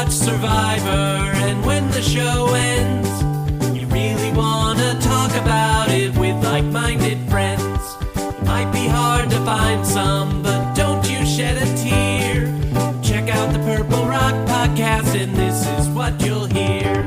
watch Survivor, and when the show ends, you really want to talk about it with like-minded friends. It might be hard to find some, but don't you shed a tear. Check out the Purple Rock Podcast, and this is what you'll hear.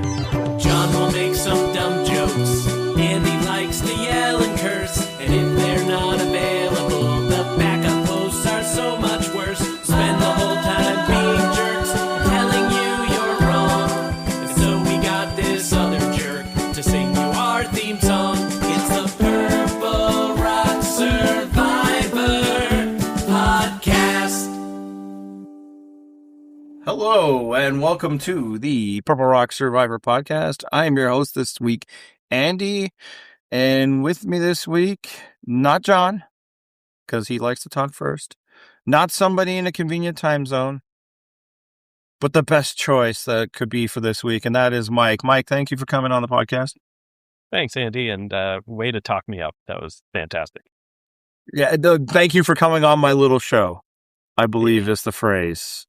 John will make some dumb jokes, and he likes to yell and curse, and if they're not available, the backup posts are so much worse. Spend the whole time being jerks, telling you you're wrong, and so we got this other jerk to sing you our theme song. It's the Purple Rock Survivor Podcast. Hello, and welcome to the Purple Rock Survivor Podcast. I am your host this week, Andy, and with me this week, not John, because he likes to talk first, not somebody in a convenient time zone, but the best choice that could be for this week, and that is Mike. Mike, thank you for coming on the podcast. Thanks, Andy, and way to talk me up. That was fantastic. Yeah, thank you for coming on my little show, I believe is the phrase.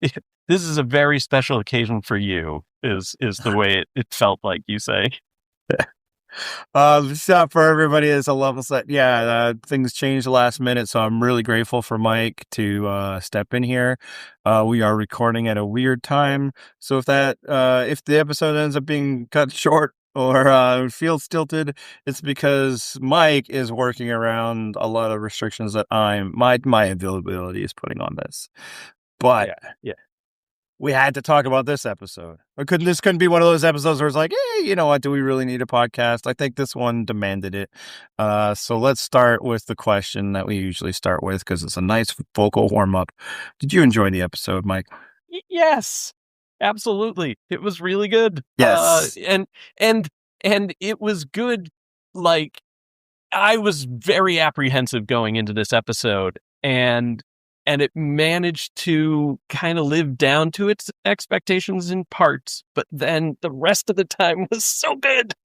This is a very special occasion for you, is the way it felt like, you say. So for everybody as a level set, things changed last minute, so I'm really grateful for Mike to step in here. We are recording at a weird time, so if the episode ends up being cut short or feels stilted, it's because Mike is working around a lot of restrictions that my availability is putting on this. But yeah. We had to talk about this episode. This couldn't be one of those episodes where it's like, hey, you know what? Do we really need a podcast? I think this one demanded it. So let's start with the question that we usually start with, because it's a nice vocal warm-up. Did you enjoy the episode, Mike? Yes, absolutely. It was really good. Yes. And it was good. Like, I was very apprehensive going into this episode, and it managed to kind of live down to its expectations in parts, but then the rest of the time was so good.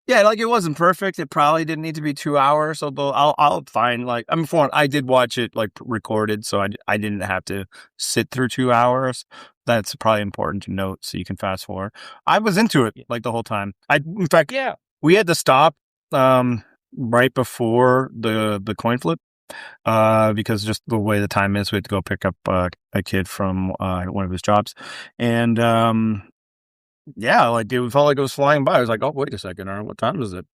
Yeah, like, it wasn't perfect. It probably didn't need to be 2 hours, although I'll find, like, I did watch it, like, recorded, so I didn't have to sit through 2 hours. That's probably important to note, so you can fast forward. I was into it, like, the whole time. In fact, we had to stop right before the coin flip. Because just the way the time is, we had to go pick up a kid from one of his jobs, and it felt like it was flying by. I was like, oh, wait a second, what time is it?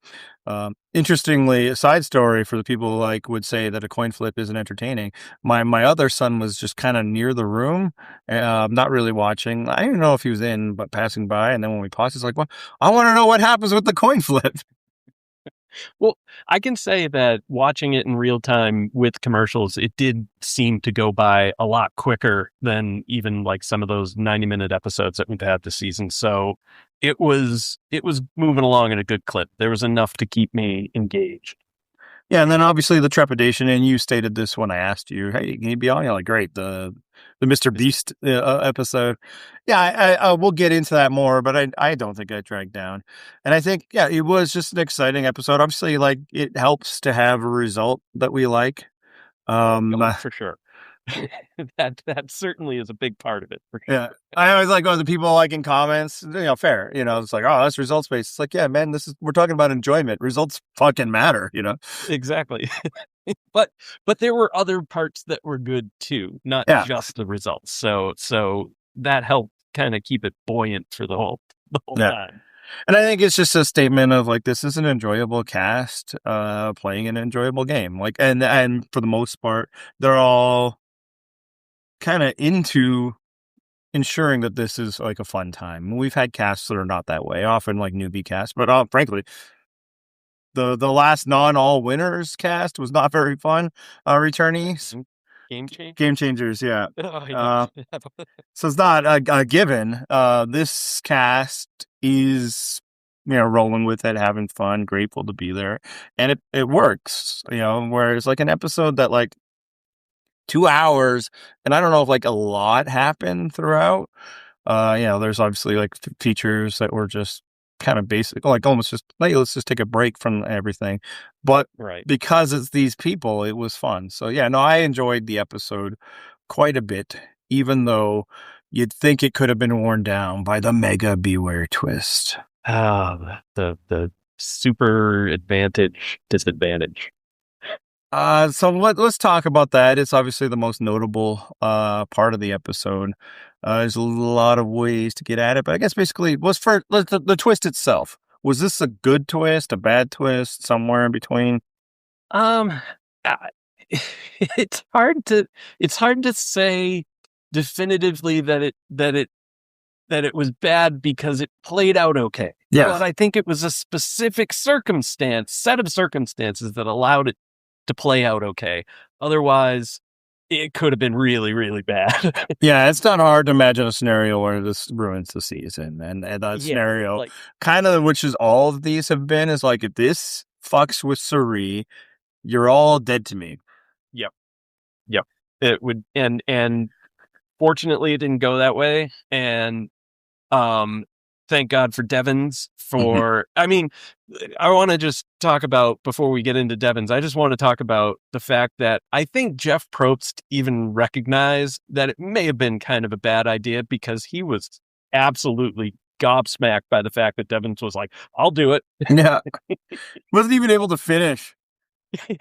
Interestingly, a side story for the people who would say that a coin flip isn't entertaining. My other son was just kind of near the room, not really watching. I didn't know if he was in, but passing by, and then when we paused, he's like, well, I want to know what happens with the coin flip. Well, I can say that watching it in real time with commercials, it did seem to go by a lot quicker than even like some of those 90-minute episodes that we've had this season. So it was moving along at a good clip. There was enough to keep me engaged. Yeah, and then obviously the trepidation, and you stated this when I asked you, hey, can you be on? You're like, great, the Mr. Beast episode. Yeah, I we'll get into that more, but I don't think I dragged down. And I think, it was just an exciting episode. Obviously, like, it helps to have a result that we like. For sure. that certainly is a big part of it. For sure. Yeah, I always like when the people in comments, fair. It's like, oh, that's results based. It's like, yeah, man, we're talking about enjoyment. Results fucking matter. Exactly. but there were other parts that were good too, not just the results. So that helped kind of keep it buoyant for the whole time. And I think it's just a statement of like, this is an enjoyable cast playing an enjoyable game. Like, and for the most part, they're all kind of into ensuring that this is like a fun time. We've had casts that are not that way, often like newbie casts, but frankly, the last non-all winners cast was not very fun. Returnees. Game changers, yeah. So it's not a given. This cast is, rolling with it, having fun, grateful to be there, and it works. Whereas like an episode that like 2 hours, and I don't know if like a lot happened throughout. There's obviously like features that were just kind of basic, like almost just, hey, let's just take a break from everything. But because it's these people, it was fun. So I enjoyed the episode quite a bit, even though you'd think it could have been worn down by the mega beware twist. The super advantage disadvantage. So let's talk about that. It's obviously the most notable part of the episode. There's a lot of ways to get at it, but I guess basically the twist itself. Was this a good twist, a bad twist, somewhere in between? Uh, it's hard to say definitively that it was bad because it played out okay. Yeah. But I think it was a specific set of circumstances that allowed it to play out okay. Otherwise, it could have been really, really bad. Yeah, it's not hard to imagine a scenario where this ruins the season. And that scenario, kind of which is all of these have been, is like, if this fucks with Suri, you're all dead to me. Yep. It would, and fortunately it didn't go that way. And thank God for Devens I mean, I want to just talk about, before we get into Devens, I just want to talk about the fact that I think Jeff Probst even recognized that it may have been kind of a bad idea, because he was absolutely gobsmacked by the fact that Devens was like, I'll do it. Yeah. Wasn't even able to finish. He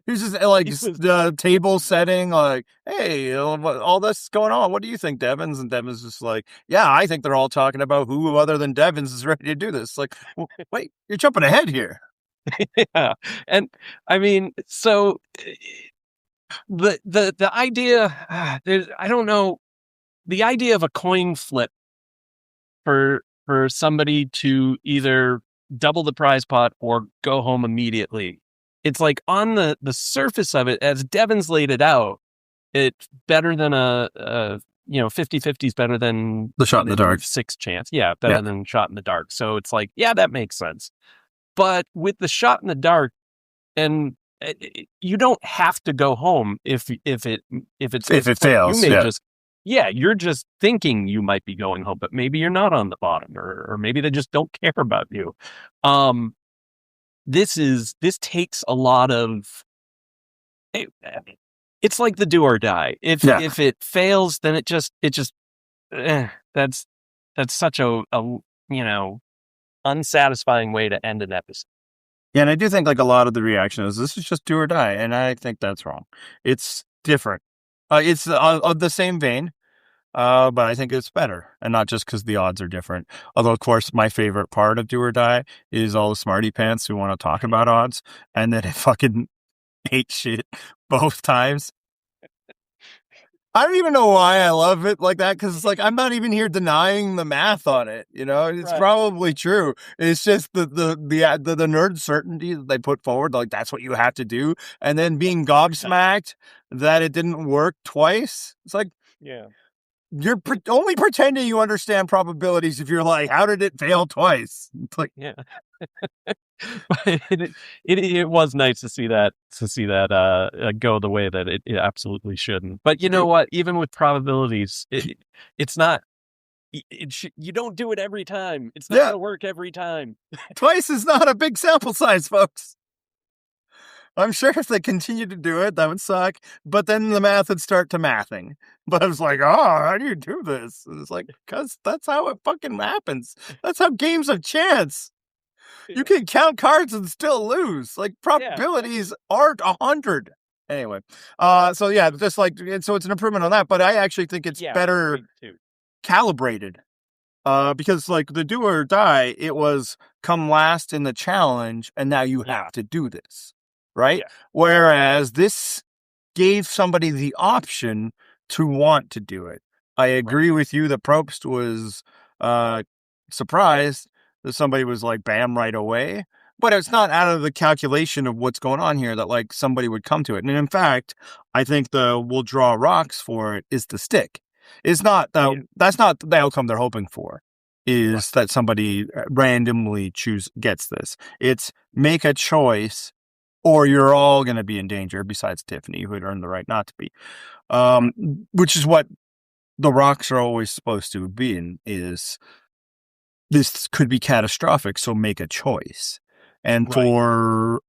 was just like the table setting, like, hey, all this is going on. What do you think, Devens? And Devens just like, yeah, I think they're all talking about who other than Devens is ready to do this. Like, well, wait, you're jumping ahead here. Yeah. And I mean, so the idea, I don't know, the idea of a coin flip for somebody to either double the prize pot or go home immediately. It's like, on the surface of it, as Devens laid it out, it's better than a 50-50 is better than the shot in the dark. 6 chance. Yeah, better than shot in the dark. So it's like, yeah, that makes sense. But with the shot in the dark, and you don't have to go home if it fails. You may you're just thinking you might be going home, but maybe you're not on the bottom, or maybe they just don't care about you. This takes a lot of. It's like the do or die. If it fails, then that's such a unsatisfying way to end an episode. Yeah, and I do think like a lot of the reaction is, this is just do or die, and I think that's wrong. It's different. It's of the same vein, but I think it's better, and not just because the odds are different. Although, of course, my favorite part of do or die is all the smarty pants who want to talk about odds, and then it fucking ate shit both times. I don't even know why I love it like that, because it's like, I'm not even here denying the math on it. It's probably true. It's just the nerd certainty that they put forward, like that's what you have to do, and then being gobsmacked that it didn't work twice. It's like, you're only pretending you understand probabilities if you're like, how did it fail twice? It's like, it was nice to see that go the way that it absolutely shouldn't. But you know what? Even with probabilities, it's not. You don't do it every time. It's not going to work every time. Twice is not a big sample size, folks. I'm sure if they continue to do it, that would suck. But then the math would start to mathing. But I was like, how do you do this? And it's like, because that's how it fucking happens. That's how games have chance. You can count cards and still lose. Like, probabilities aren't 100. Anyway, so it's an improvement on that. But I actually think it's better calibrated. Because like the do or die, it was come last in the challenge, and now you have to do this. Right? Yeah. Whereas this gave somebody the option to want to do it. I agree with you that Probst was surprised that somebody was like, bam, right away. But it's not out of the calculation of what's going on here that like somebody would come to it. And in fact, I think we'll draw rocks for it is the stick. It's not that's not the outcome they're hoping for. Is that somebody randomly gets this. It's make a choice, or you're all going to be in danger, besides Tiffany, who had earned the right not to be. Which is what the rocks are always supposed to be in, is this could be catastrophic, so make a choice. And for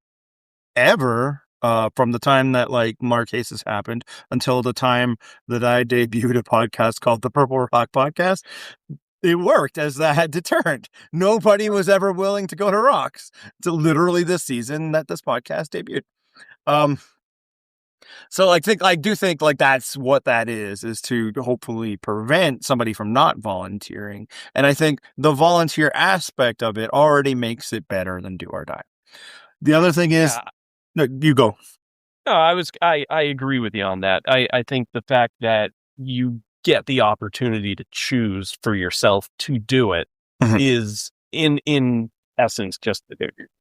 ever, from the time that like Marquesas happened until the time that I debuted a podcast called the Purple Rock Podcast. It worked as that deterrent. Nobody was ever willing to go to Rocks to literally this season that this podcast debuted. So I do think like that's what that is to hopefully prevent somebody from not volunteering. And I think the volunteer aspect of it already makes it better than do or die. The other thing is, no, you go. No, I agree with you on that. I think the fact that you get the opportunity to choose for yourself to do it is in essence just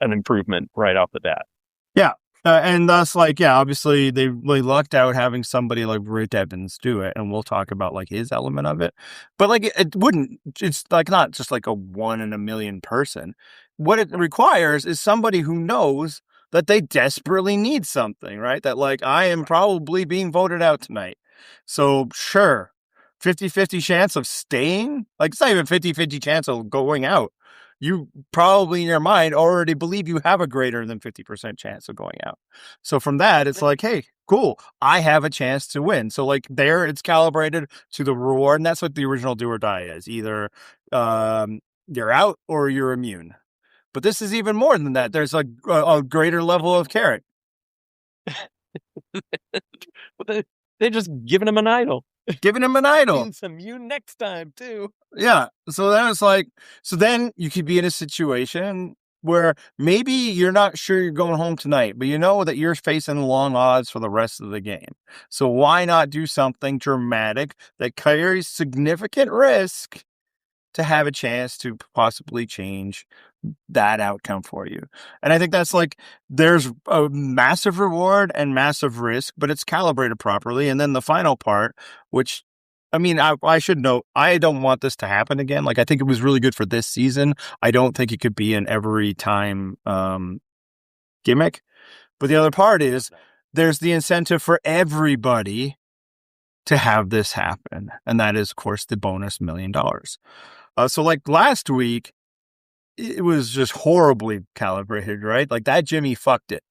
an improvement right off the bat. Yeah. And thus, obviously they lucked out having somebody like Devens do it, and we'll talk about like his element of it. But like it's like not just like a 1 in a million person. What it requires is somebody who knows that they desperately need something, right? That like, I am probably being voted out tonight. So sure, 50-50 chance of staying? Like, it's not even 50-50 chance of going out. You probably in your mind already believe you have a greater than 50% chance of going out. So from that, it's like, hey, cool, I have a chance to win. So like there, it's calibrated to the reward. And that's what the original do or die is. Either you're out or you're immune. But this is even more than that. There's a greater level of carrot. They're just giving him an idol. Giving him an idol. Means immune next time, too. Yeah. So then it's like, so then you could be in a situation where maybe you're not sure you're going home tonight, but you know that you're facing long odds for the rest of the game. So why not do something dramatic that carries significant risk to have a chance to possibly change that outcome for you? And I think that's like, there's a massive reward and massive risk, but it's calibrated properly. And then the final part, which, I mean, I should note, I don't want this to happen again. Like, I think it was really good for this season. I don't think it could be an every time gimmick. But the other part is there's the incentive for everybody to have this happen. And that is, of course, the bonus $1 million. So like last week, it was just horribly calibrated, right? Like that Jimmy fucked it.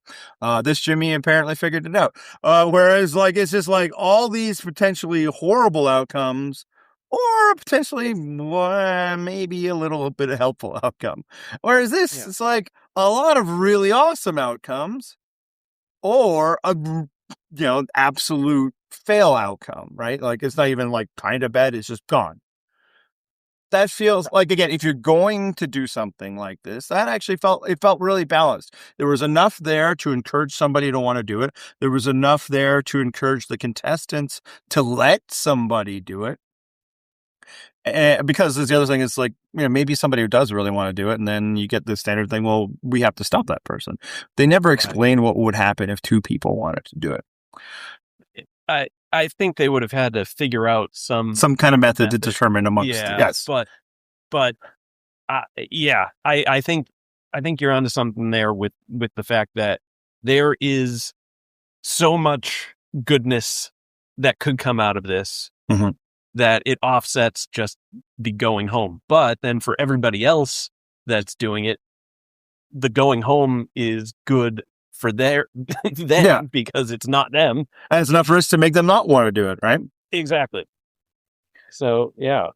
This Jimmy apparently figured it out. Whereas like, it's just like all these potentially horrible outcomes or potentially maybe a little bit of helpful outcome. Whereas this is like a lot of really awesome outcomes or a, absolute fail outcome, right? Like it's not even like kind of bad. It's just gone. That feels like, again, if you're going to do something like this, that actually felt really balanced. There was enough there to encourage somebody to want to do it. There was enough there to encourage the contestants to let somebody do it. Because the other thing is like, maybe somebody who does really want to do it, and then you get the standard thing, well, we have to stop that person. They never explain what would happen if 2 people wanted to do it. I think they would have had to figure out some kind of method to determine amongst. Yes, but I think you're onto something there with the fact that there is so much goodness that could come out of this that it offsets just the going home. But then for everybody else that's doing it, the going home is good for them because it's not them. And it's enough risk to make them not want to do it, right? Exactly. So yeah,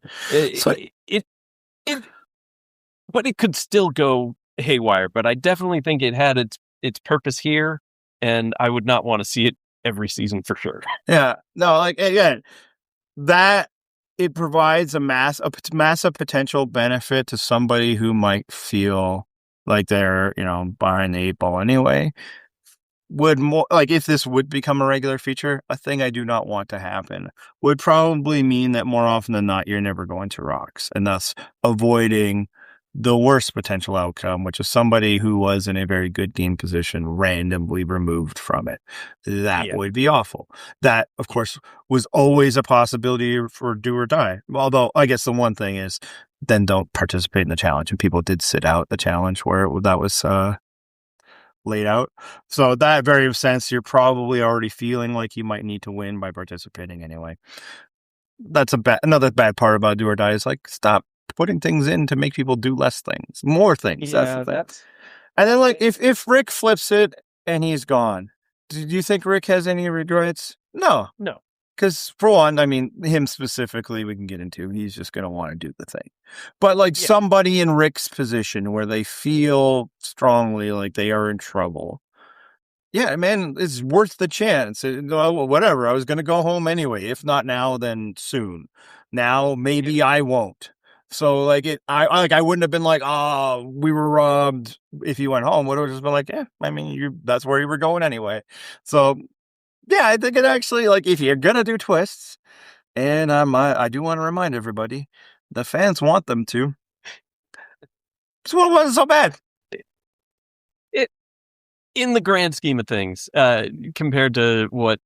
but it could still go haywire. But I definitely think it had its purpose here, and I would not want to see it every season for sure. Yeah, no, like again, that it provides a massive potential benefit to somebody who might feel like they're, behind the 8 ball anyway. Would more like if this would become a regular feature, a thing I do not want to happen would probably mean that more often than not, you're never going to Rocks, and thus avoiding the worst potential outcome, which is somebody who was in a very good game position randomly removed from it. That would be awful. That, of course, was always a possibility for do or die. Although I guess the one thing is, then don't participate in the challenge. And people did sit out the challenge where that was laid out. So that very sense, you're probably already feeling like you might need to win by participating anyway. That's another bad part about do or die is like, stop putting things in to make people do less things, more things. Yeah, that's and then like if Rick flips it and he's gone, do you think Rick has any regrets? No. No. Because for one, I mean, him specifically, we can get into. He's just going to want to do the thing. But like somebody in Rick's position where they feel strongly like they are in trouble. Yeah, man, it's worth the chance. Whatever. I was going to go home anyway. If not now, then soon. Now, maybe I won't. So like I wouldn't have been like, oh, we were robbed. If you went home, would have just been like, yeah, I mean, that's where you were going anyway. So yeah, I think it actually, like, if you're gonna do twists, and I do want to remind everybody, the fans want them to. So it wasn't so bad. It, in the grand scheme of things, compared to what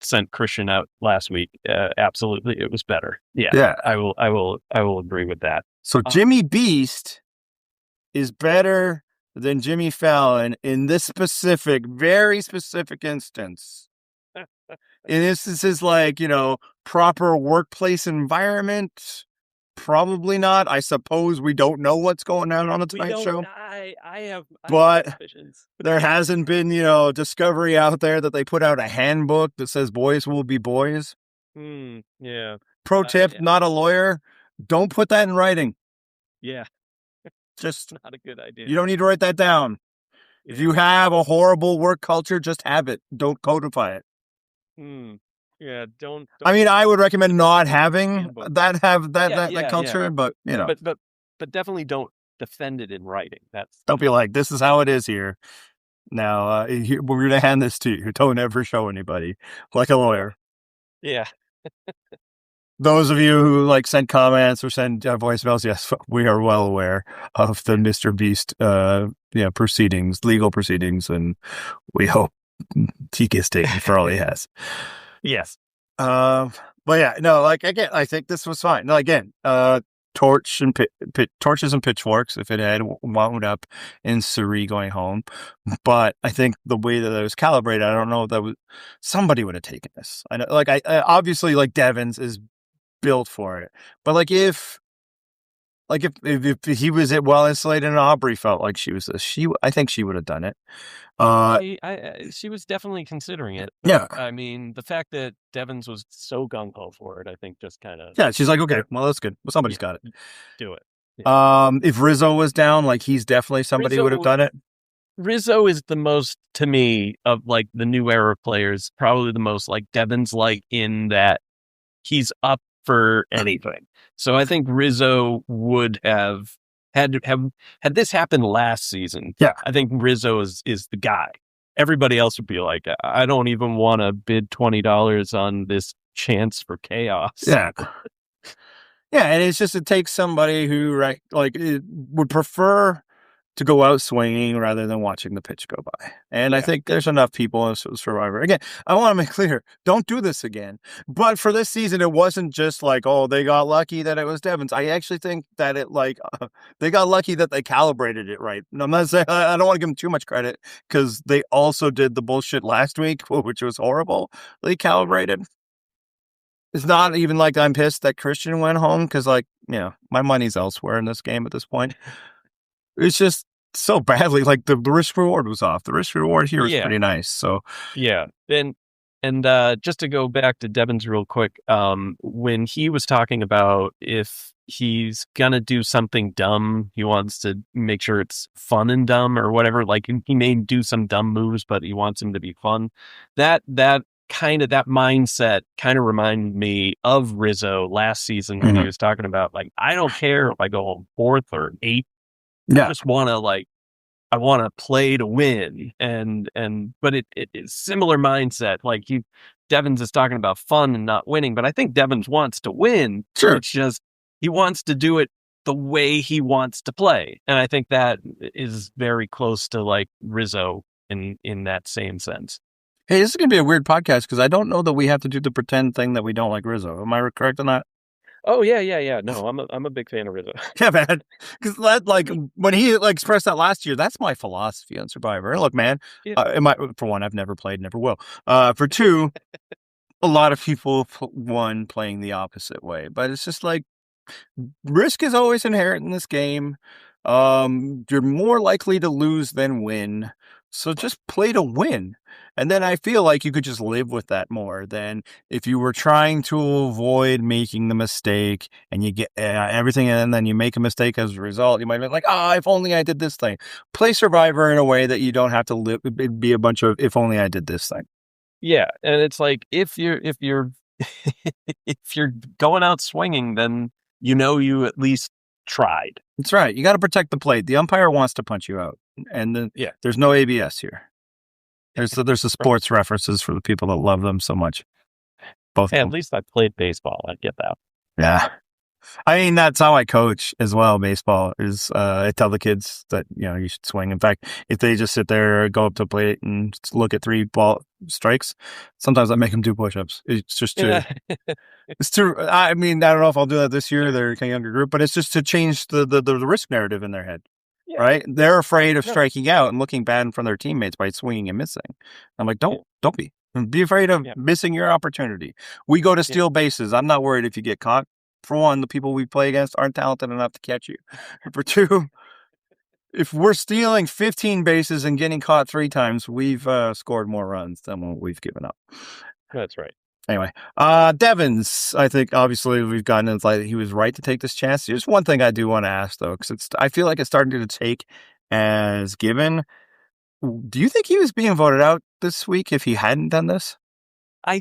sent Christian out last week, absolutely, it was better. Yeah, I will agree with that. So Jimmy Beast is better than Jimmy Fallon in this very specific instance. And this is like, proper workplace environment. Probably not. I suppose we don't know what's going on the Tonight Show. But there hasn't been, discovery out there that they put out a handbook that says boys will be boys. Yeah. Pro tip, not a lawyer. Don't put that in writing. Yeah. Just not a good idea. You don't need to write that down. If you have a horrible work culture, just have it. Don't codify it. Yeah, don't. I mean, I would recommend not having that culture, but but definitely don't defend it in writing. Don't be like, this is how it is here. Now we're going to hand this to you. Don't ever show anybody, like a lawyer. Yeah. Those of you who send comments or send voicemails, yes, we are well aware of the Mr. Beast, legal proceedings, and we hope he gets taken for all he has. Yes. But yeah, no, again, I think this was fine. No, again, torches and pitchforks if it had wound up in Suri going home. But I think the way that it was calibrated, I don't know if somebody would have taken this. I know, I obviously Devens is built for it, but if he was well insulated and Aubry felt like she was I think she would have done it. She was definitely considering it. Yeah. I mean, the fact that Devens was so gung-ho for it, I think just kind of... Yeah, she's like, okay, well, that's good. Well, somebody's got it. Do it. Yeah. If Rizzo was down, he's definitely somebody who would have done it. Rizzo is the most, to me, of the new era players, probably the most Devens in that he's up for anything. So I think Rizzo would have had this happened last season. Yeah, I think Rizzo is the guy. Everybody else would be like, I don't even want to bid $20 on this chance for chaos. Yeah. Yeah, and it's just, it takes somebody who would prefer to go out swinging rather than watching the pitch go by. And I think there's enough people in Survivor. Again, I want to make clear, don't do this again. But for this season, it wasn't just they got lucky that it was Devens. I actually think that they got lucky that they calibrated it right. And I'm not saying, I don't want to give them too much credit because they also did the bullshit last week, which was horrible. They calibrated. It's not even I'm pissed that Christian went home because my money's elsewhere in this game at this point. It's just so badly, the risk reward was off. The risk reward here is pretty nice. So yeah, and just to go back to Devens real quick, when he was talking about if he's gonna do something dumb, he wants to make sure it's fun and dumb or whatever. He may do some dumb moves, but he wants him to be fun. That mindset kind of reminded me of Rizzo last season when he was talking about I don't care if I go home 4th or 8th. Yeah. I just want to I want to play to win, but it is similar mindset. Devens is talking about fun and not winning, but I think Devens wants to win. Sure, it's just he wants to do it the way he wants to play, and I think that is very close to Rizzo in that same sense. Hey, this is gonna be a weird podcast because I don't know that we have to do the pretend thing that we don't like Rizzo. Am I correct on that? Oh yeah. No, I'm a big fan of Rizzo. Yeah, man. Because when he expressed that last year, that's my philosophy on Survivor. And look, man, for one, I've never played, never will. For two, a lot of people playing the opposite way, but it's just risk is always inherent in this game. You're more likely to lose than win. So just play to win. And then I feel like you could just live with that more than if you were trying to avoid making the mistake and you get everything and then you make a mistake as a result. You might be like, if only I did this thing. Play Survivor in a way that you don't have to live. It'd be a bunch of if only I did this thing. Yeah, and it's like if you're if you're going out swinging, then you at least tried. That's right. You got to protect the plate. The umpire wants to punch you out, and then there's no ABS here. There's the sports references for the people that love them so much. Both. Hey, at least I played baseball. I get that. Yeah. I mean, that's how I coach as well. Baseball is, I tell the kids that, you should swing. In fact, if they just sit there, go up to the plate and look at 3 ball strikes, sometimes I make them do push-ups. It's just I mean, I don't know if I'll do that this year. They're a younger group, but it's just to change the risk narrative in their head. Yeah. Right? They're afraid of striking out and looking bad in front of their teammates by swinging and missing. I'm like, don't be. Be afraid of missing your opportunity. We go to steal bases. I'm not worried if you get caught. For one, the people we play against aren't talented enough to catch you. For two, if we're stealing 15 bases and getting caught 3 times, we've scored more runs than what we've given up. That's right. Anyway, Devens, I think obviously we've gotten into like he was right to take this chance. There's one thing I do want to ask though, because I feel like it's starting to take as given. Do you think he was being voted out this week if he hadn't done this? I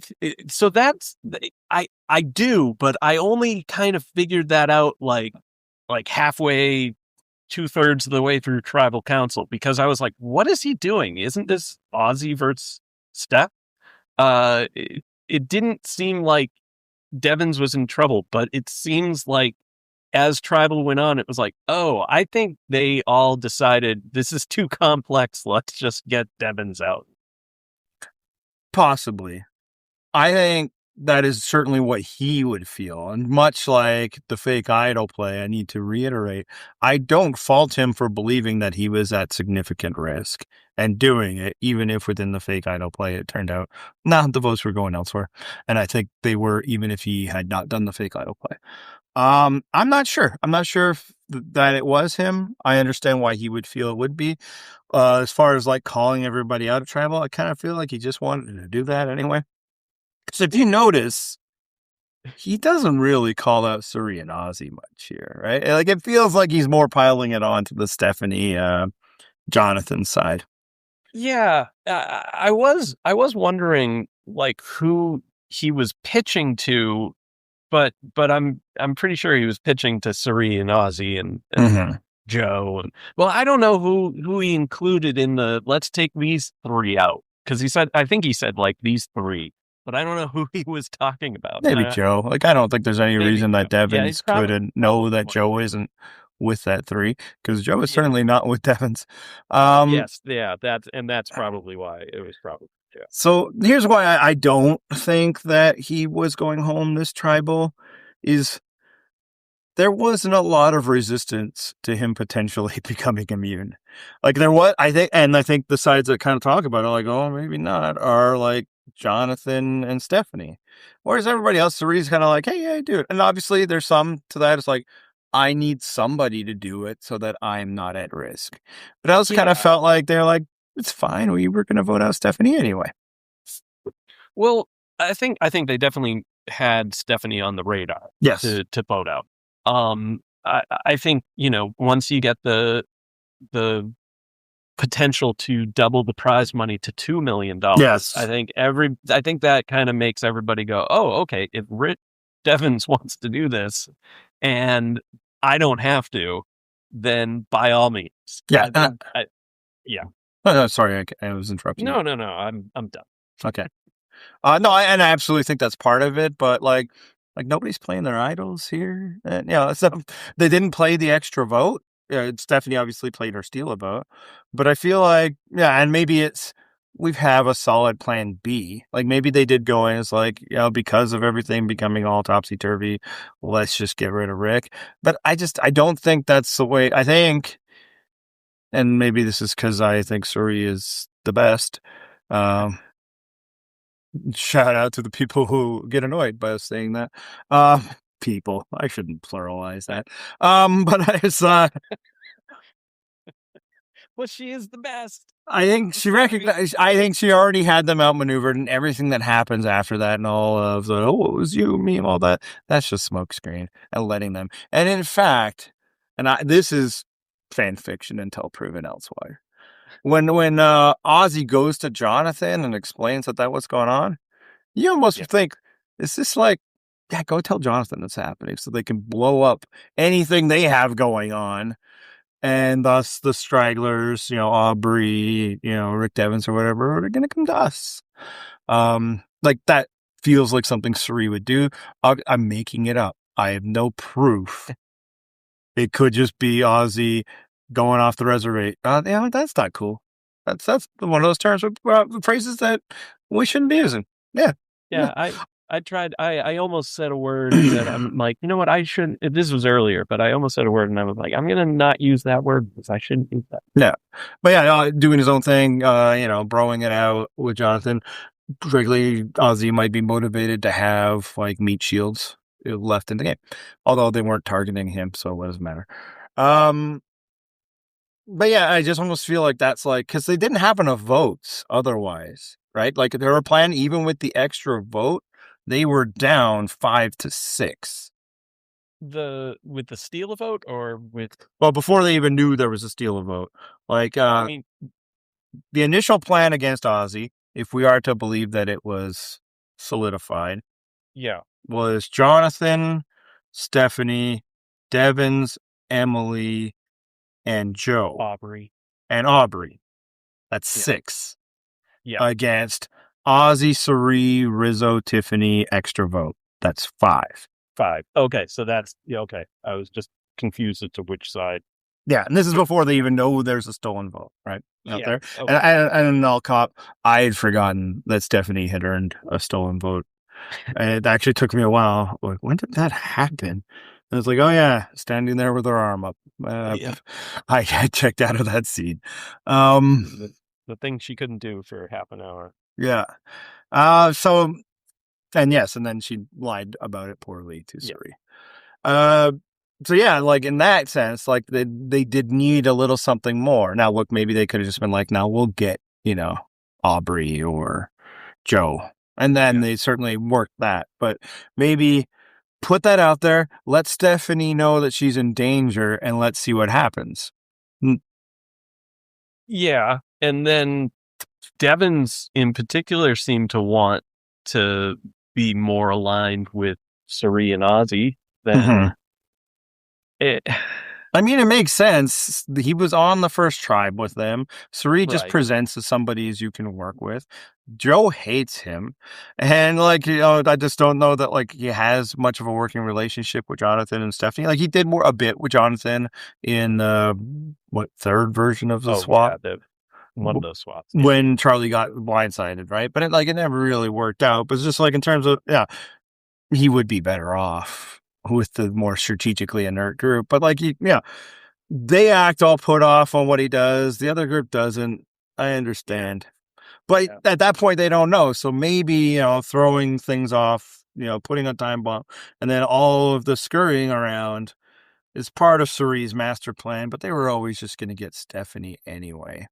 do, but I only kind of figured that out like halfway, 2/3 of the way through Tribal Council, because I was like, what is he doing? Isn't this Ozzy versus Steph? It didn't seem like Devens was in trouble, but it seems like as Tribal went on, it was like, oh, I think they all decided this is too complex. Let's just get Devens out. Possibly. I think that is certainly what he would feel. And much like the fake idol play, I need to reiterate, I don't fault him for believing that he was at significant risk and doing it, even if within the fake idol play, it turned out, the votes were going elsewhere. And I think they were, even if he had not done the fake idol play. I'm not sure. I'm not sure if that it was him. I understand why he would feel it would be. As far as like calling everybody out of Tribal, I kind of feel like he just wanted to do that anyway. So if you notice, he doesn't really call out Suri and Ozzy much here, right? Like it feels like he's more piling it on to the Stephanie, Jonathan side. Yeah, I was wondering like who he was pitching to, but I'm pretty sure he was pitching to Suri and Ozzy and Joe. And well, I don't know who he included in the let's take these 3 out, because I think he said like these 3. But I don't know who he was talking about. Maybe Joe. Like, I don't think there's any reason that Devens couldn't know that Joe isn't with that 3, because Joe is certainly not with Devens. Yes, that's probably why it was probably Joe. So here's why I don't think that he was going home this Tribal is there wasn't a lot of resistance to him potentially becoming immune. Like there was, I think the sides that kind of talk about it, like, oh, maybe not, are like Jonathan and Stephanie. Whereas everybody else, Suri's kind of like, hey, yeah, do it. And obviously there's some to that. It's like, I need somebody to do it so that I'm not at risk. But I also kind of felt like they're like, it's fine. We were going to vote out Stephanie anyway. Well, I think they definitely had Stephanie on the radar. Yes. To vote out. I think, once you get the potential to double the prize money to $2 million. Yes. I think that kind of makes everybody go, oh, okay, if Devens wants to do this and I don't have to, then by all means. Yeah. Yeah. Oh, sorry, I was interrupting. No, I'm done. Okay. No, I absolutely think that's part of it, but like nobody's playing their idols here. And, they didn't play the extra vote. Stephanie obviously played her steal a vote, but I feel like, and maybe we have a solid plan B. Like maybe they did go in as like, because of everything becoming all topsy-turvy, let's just get rid of Rick. But I don't think that's the way. I think, and maybe this is because I think Suri is the best. Shout out to the people who get annoyed by us saying that. People, I shouldn't pluralize that. But it's Well, she is the best. I think she recognized. I think she already had them outmaneuvered, and everything that happens after that, and all of the it was you, me, and all that. That's just smokescreen and letting them. And in fact, this is fan fiction until proven elsewhere. When Ozzy goes to Jonathan and explains that what's going on, you almost think, is this like, yeah, go tell Jonathan that's happening so they can blow up anything they have going on. And thus the stragglers, Aubry, Rick Devens or whatever, are going to come to us. Like that feels like something Suri would do. I'm making it up. I have no proof. It could just be Ozzy going off the reservation. That's not cool. That's one of those terms, phrases that we shouldn't be using. Yeah. I tried. I almost said a word that I'm like, you know what? I shouldn't. This was earlier, but I almost said a word, and I was like, I'm gonna not use that word because I shouldn't use that. Yeah, but yeah, doing his own thing. Broing it out with Jonathan. Particularly, Ozzy might be motivated to have like meat shields left in the game, although they weren't targeting him, so what does it matter? But yeah, I just almost feel like that's like because they didn't have enough votes otherwise, right? Like they were planning even with the extra vote. They were down 5-6. With the steal a vote or with before they even knew there was a steal a vote. Like the initial plan against Ozzy, if we are to believe that it was solidified, was Jonathan, Stephanie, Devens, Emily, and Joe, Aubry. That's 6. Against Ozzy, Suri, Rizzo, Tiffany, extra vote. That's 5. Okay, so that's okay. I was just confused as to which side. Yeah, and this is before they even know there's a stolen vote, right? Out there. Okay. And I'll cop, I had forgotten that Stephanie had earned a stolen vote. And it actually took me a while. Like, when did that happen? And I was like, oh yeah, standing there with her arm up. I checked out of that scene. The thing she couldn't do for half an hour. Yeah. And then she lied about it poorly to Suri. So yeah, like in that sense, like they did need a little something more. Now look, maybe they could have just been like, now we'll get, Aubry or Joe. And then they certainly worked that. But maybe put that out there, let Stephanie know that she's in danger, and let's see what happens. Yeah. And then Devens in particular seemed to want to be more aligned with Suri and Ozzy than it. I mean, it makes sense. He was on the first tribe with them. Suri just presents as somebody as you can work with. Joe hates him. And I just don't know that he has much of a working relationship with Jonathan and Stephanie. Like he did a bit with Jonathan in third version of the swap? Yeah, one of those swaps. Yeah. When Charlie got blindsided, right? But it never really worked out. But it's just in terms of, he would be better off with the more strategically inert group. But they act all put off on what he does. The other group doesn't. I understand. But at that point, they don't know. So maybe, throwing things off, putting a time bomb, and then all of the scurrying around is part of Suri's master plan. But they were always just going to get Stephanie anyway.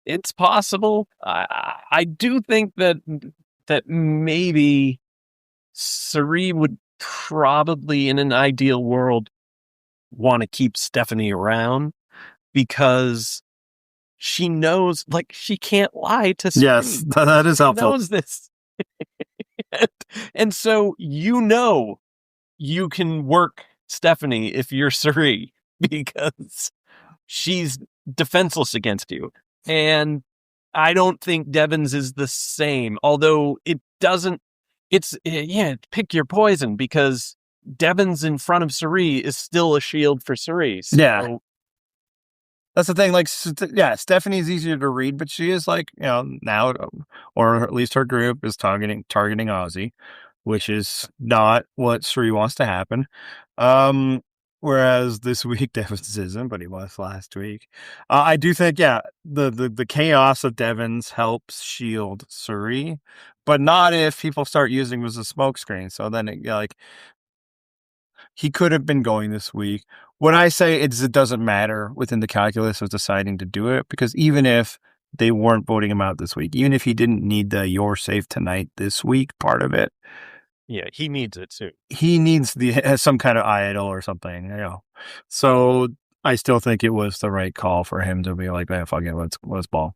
It's possible. I do think that maybe Suri would probably, in an ideal world, want to keep Stephanie around because she knows, she can't lie to Suri. Yes, that is helpful. She knows this. And so, you can work Stephanie if you're Suri because she's defenseless against you. And I don't think Devens is the same, although it doesn't. It's pick your poison because Devens in front of Suri is still a shield for Suri. So. Yeah, that's the thing. Stephanie's easier to read, but she is now, or at least her group is targeting Ozzy, which is not what Suri wants to happen. Whereas this week Devens isn't, but he was last week. I do think, the chaos of Devens helps shield Suri, but not if people start using him as a smokescreen. So then he could have been going this week when I say it doesn't matter within the calculus of deciding to do it, because even if they weren't voting him out this week, even if he didn't need the "you're safe tonight" this week part of it, Yeah, he needs it soon. he needs some kind of idol or something, So I still think it was the right call for him to be like, "Man, fuck it, let's ball."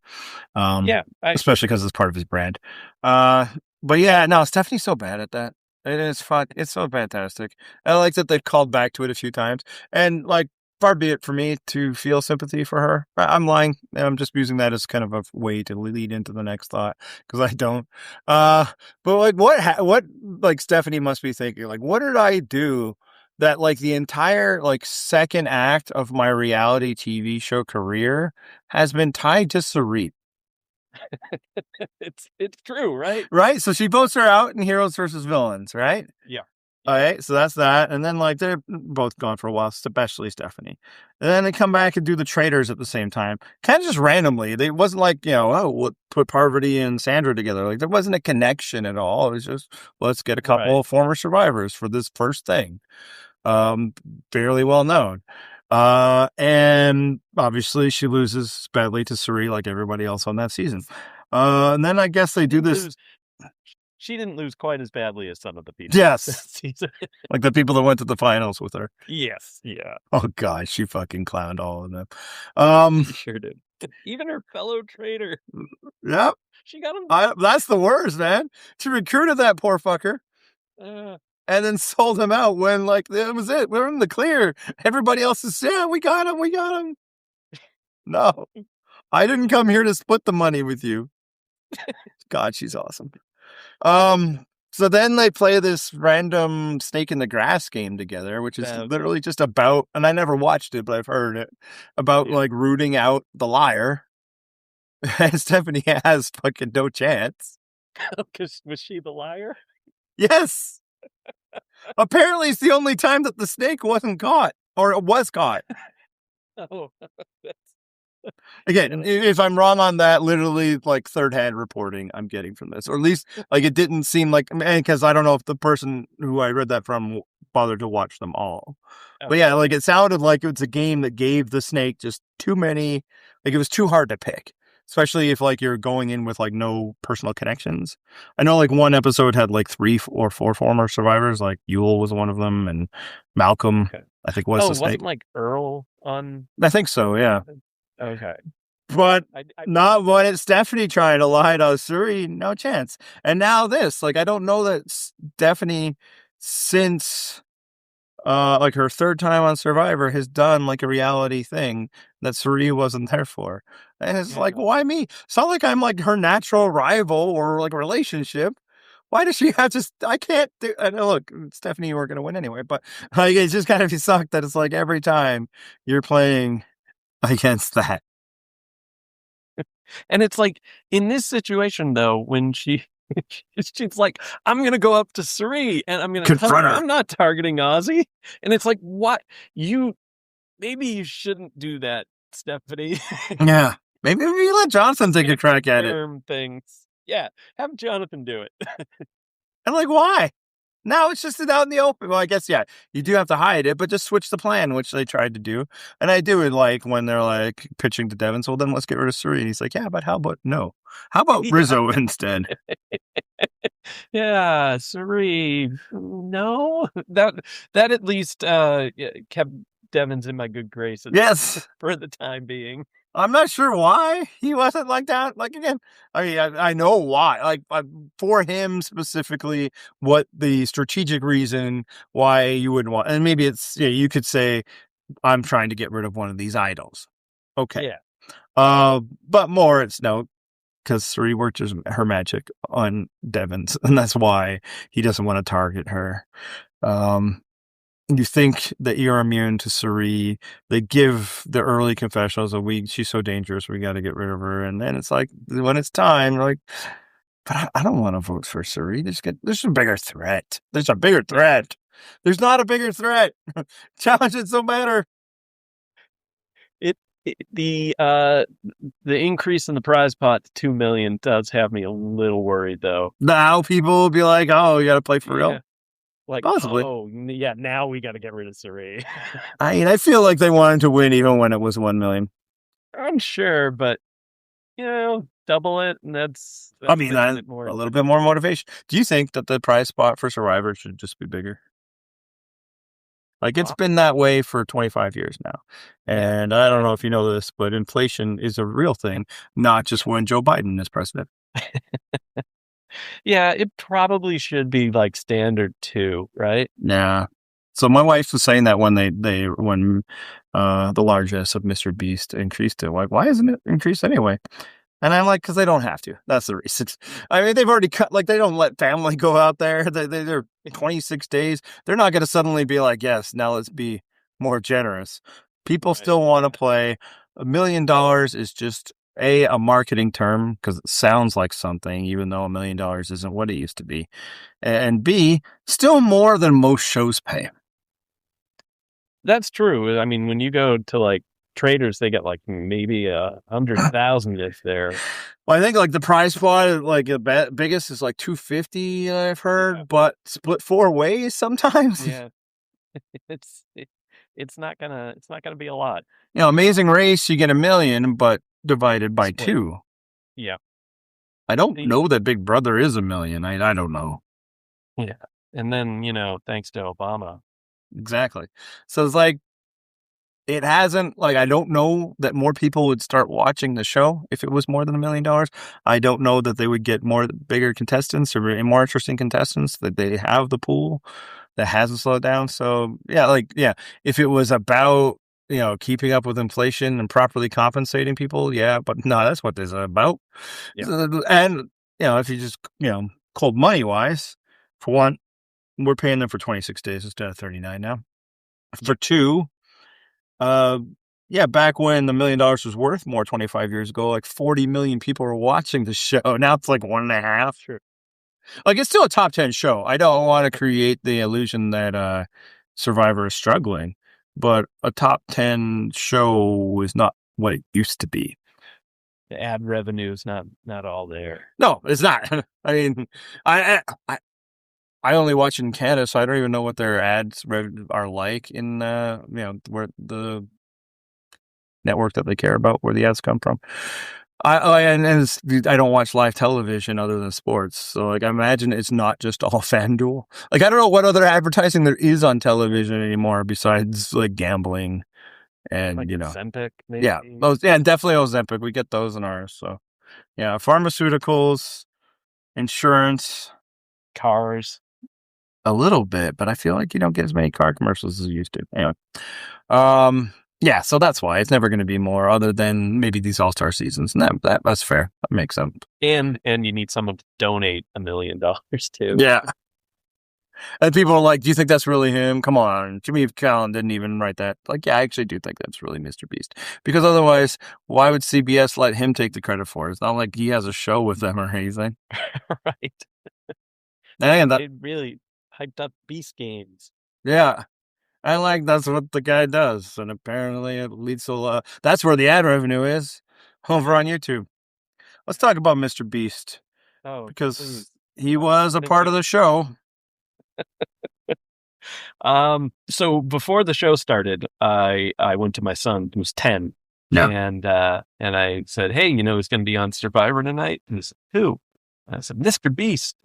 Yeah, Especially because it's part of his brand. But yeah, no, Stephanie's so bad at that. It is fun. It's so fantastic. I like that they've called back to it a few times, and like, far be it for me to feel sympathy for her. I'm lying. I'm just using that as kind of a way to lead into the next thought because I don't. But like, what like Stephanie must be thinking? Like, what did I do that like the entire like second act of my reality TV show career has been tied to Sarit? it's true, right? Right? So she votes her out in Heroes versus Villains, right? Yeah. All right, so that's that. And then, like, they're both gone for a while, especially Stephanie. And then they come back and do the Traitors at the same time, kind of just randomly. It wasn't like, we'll put Parvati and Sandra together. Like, there wasn't a connection at all. It was just, let's get a couple of former survivors for this first thing. Fairly well known. And obviously she loses badly to Suri like everybody else on that season. And then I guess they do this. She didn't lose quite as badly as some of the people. Yes. Like the people that went to the finals with her. Yes. Yeah. Oh, God. She fucking clowned all of them. She sure did. Even her fellow traitor. Yep. She got him. That's the worst, man. She recruited that poor fucker. And then sold him out when, like, that was it. We're in the clear. Everybody else is, yeah, we got him. No. I didn't come here to split the money with you. God, she's awesome. So then they play this random snake in the grass game together, which is literally just about, and I never watched it, but I've heard it, about like rooting out the liar. And Stephanie has fucking no chance. Because was she the liar? Yes. Apparently it's the only time that the snake wasn't caught, or it was caught. Oh, again, if I'm wrong on that, literally like third-hand reporting I'm getting from this, or at least like it didn't seem like, because I don't know if the person who I read that from bothered to watch them all. Okay. But yeah, like it sounded like it was a game that gave the snake just too many, like it was too hard to pick, especially if like you're going in with like no personal connections. I know like one episode had like 3 or 4 former survivors, like Yule was one of them, and Malcolm, I think was the snake. Wasn't like Earl on? I think so, yeah. Okay. But not when it's Stephanie trying to lie to Suri, no chance. And now this, like, I don't know that Stephanie, since like her third time on Survivor, has done like a reality thing that Suri wasn't there for. And it's like, why me? It's not like I'm like her natural rival or like relationship. Why does she have to? I can't do. And look, Stephanie, you weren't going to win anyway. But like, it's just kind of sucked that it's like every time you're playing against that. And it's like in this situation though, when she's like, I'm gonna go up to Suri and I'm gonna confront her. I'm not targeting Ozzy. And it's like, what? Maybe you shouldn't do that, Stephanie. Yeah. Maybe you let Jonathan take a crack at it. Things. Yeah. Have Jonathan do it. And like, why? Now it's just out in the open. Well, I guess, yeah, you do have to hide it, but just switch the plan, which they tried to do. And I do it like when they're like pitching to Devens, well, then let's get rid of Suri. And he's like, yeah, but how about no? How about Rizzo instead? Yeah, Suri. No, that at least kept Devens in my good graces. Yes. For the time being. I'm not sure why he wasn't like that. Like, again, I mean, I know why. Like, for him specifically, what the strategic reason why you would want, and maybe it's, you could say, I'm trying to get rid of one of these idols. Okay. Yeah. But more, it's no, because Suri worked her magic on Devens, and that's why he doesn't want to target her. You think that you're immune to Suri. They give the early confessionals she's so dangerous, we got to get rid of her. And then it's like, when it's time, like, but I don't want to vote for Suri. There's a bigger threat. There's a bigger threat. There's not a bigger threat. Challenges don't matter. The increase in the prize pot to 2 million does have me a little worried, though. Now people will be like, oh, you got to play for real. Like, Possibly. yeah, now we got to get rid of Suri. I mean, I feel like they wanted to win even when it was 1 million. I'm sure, but double it, and that's I mean, making a it more. little bit more motivation. Do you think that the prize spot for Survivor should just be bigger? Like, it's been that way for 25 years now. And I don't know if you know this, but inflation is a real thing, not just when Joe Biden is president. Yeah, it probably should be like standard 2, right? Yeah. So my wife was saying that when when the largesse of Mr. Beast increased it, like, why isn't it increased anyway? And I'm like, because they don't have to. That's the reason. I mean, they've already cut, like, they don't let family go out there. They're 26 days. They're not going to suddenly be like, yes, now let's be more generous. People still want to play. $1 million is just a marketing term because it sounds like something, even though $1 million isn't what it used to be. And B, still more than most shows pay. That's true. I mean, when you go to like traders, they get like maybe 100,000 if they're. Well, I think like the prize pot, like the biggest is like 250. I've heard, but split 4 ways sometimes. Yeah, it's not gonna be a lot. Amazing Race, you get $1 million, but divided by 2. Yeah, I don't know that Big Brother is $1 million. I don't know. Yeah, and then thanks to Obama. Exactly. So it's like, it hasn't, like, I don't know that more people would start watching the show if it was more than $1 million. I don't know that they would get bigger contestants or more interesting contestants, that they have the pool that hasn't slowed down. So yeah, if it was about, keeping up with inflation and properly compensating people, yeah, but no, that's what this is about. Yeah. And, if you just, cold money wise, for one, we're paying them for 26 days instead of 39 now. For 2, back when the $1 million was worth more 25 years ago, like 40 million people were watching the show. Now it's like 1.5. Sure. Like, it's still a top 10 show. I don't want to create the illusion that Survivor is struggling, but a top 10 show is not what it used to be. The ad revenue is not all there. No, it's not. I mean, I only watch in Canada, so I don't even know what their ads are like in where the network that they care about, where the ads come from. I don't watch live television other than sports, so like, I imagine it's not just all FanDuel. Like, I don't know what other advertising there is on television anymore besides like gambling and like Ozempic, maybe. Yeah, definitely Ozempic. We get those in ours. So yeah, pharmaceuticals, insurance, cars. A little bit, but I feel like you don't get as many car commercials as you used to. Anyway, yeah, so that's why it's never going to be more, other than maybe these all-star seasons, and that's fair. That makes sense. And you need someone to donate $1 million too. Yeah, and people are like, "Do you think that's really him? Come on, Jimmy Fallon didn't even write that." Like, yeah, I actually do think that's really Mr. Beast, because otherwise, why would CBS let him take the credit for it? It's not like he has a show with them or anything, right? And it really hyped up Beast games. Yeah. And that's what the guy does. And apparently it leads to that's where the ad revenue is, over on YouTube. Let's talk about Mr. Beast. Oh, because he was a part of the show. So before the show started, I went to my son, who was 10. Yeah. And I said, "Hey, he's going to be on Survivor tonight." And he said, "Who?" And I said, "Mr. Beast."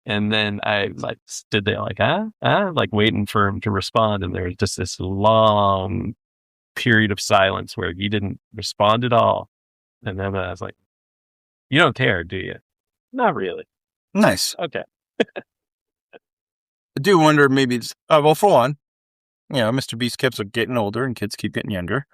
And then I stood there like waiting for him to respond. And there was just this long period of silence where he didn't respond at all. And then I was like, "You don't care, do you?" "Not really." Nice. Okay. I do wonder, maybe it's, well, for one, Mr. Beast keeps getting older and kids keep getting younger.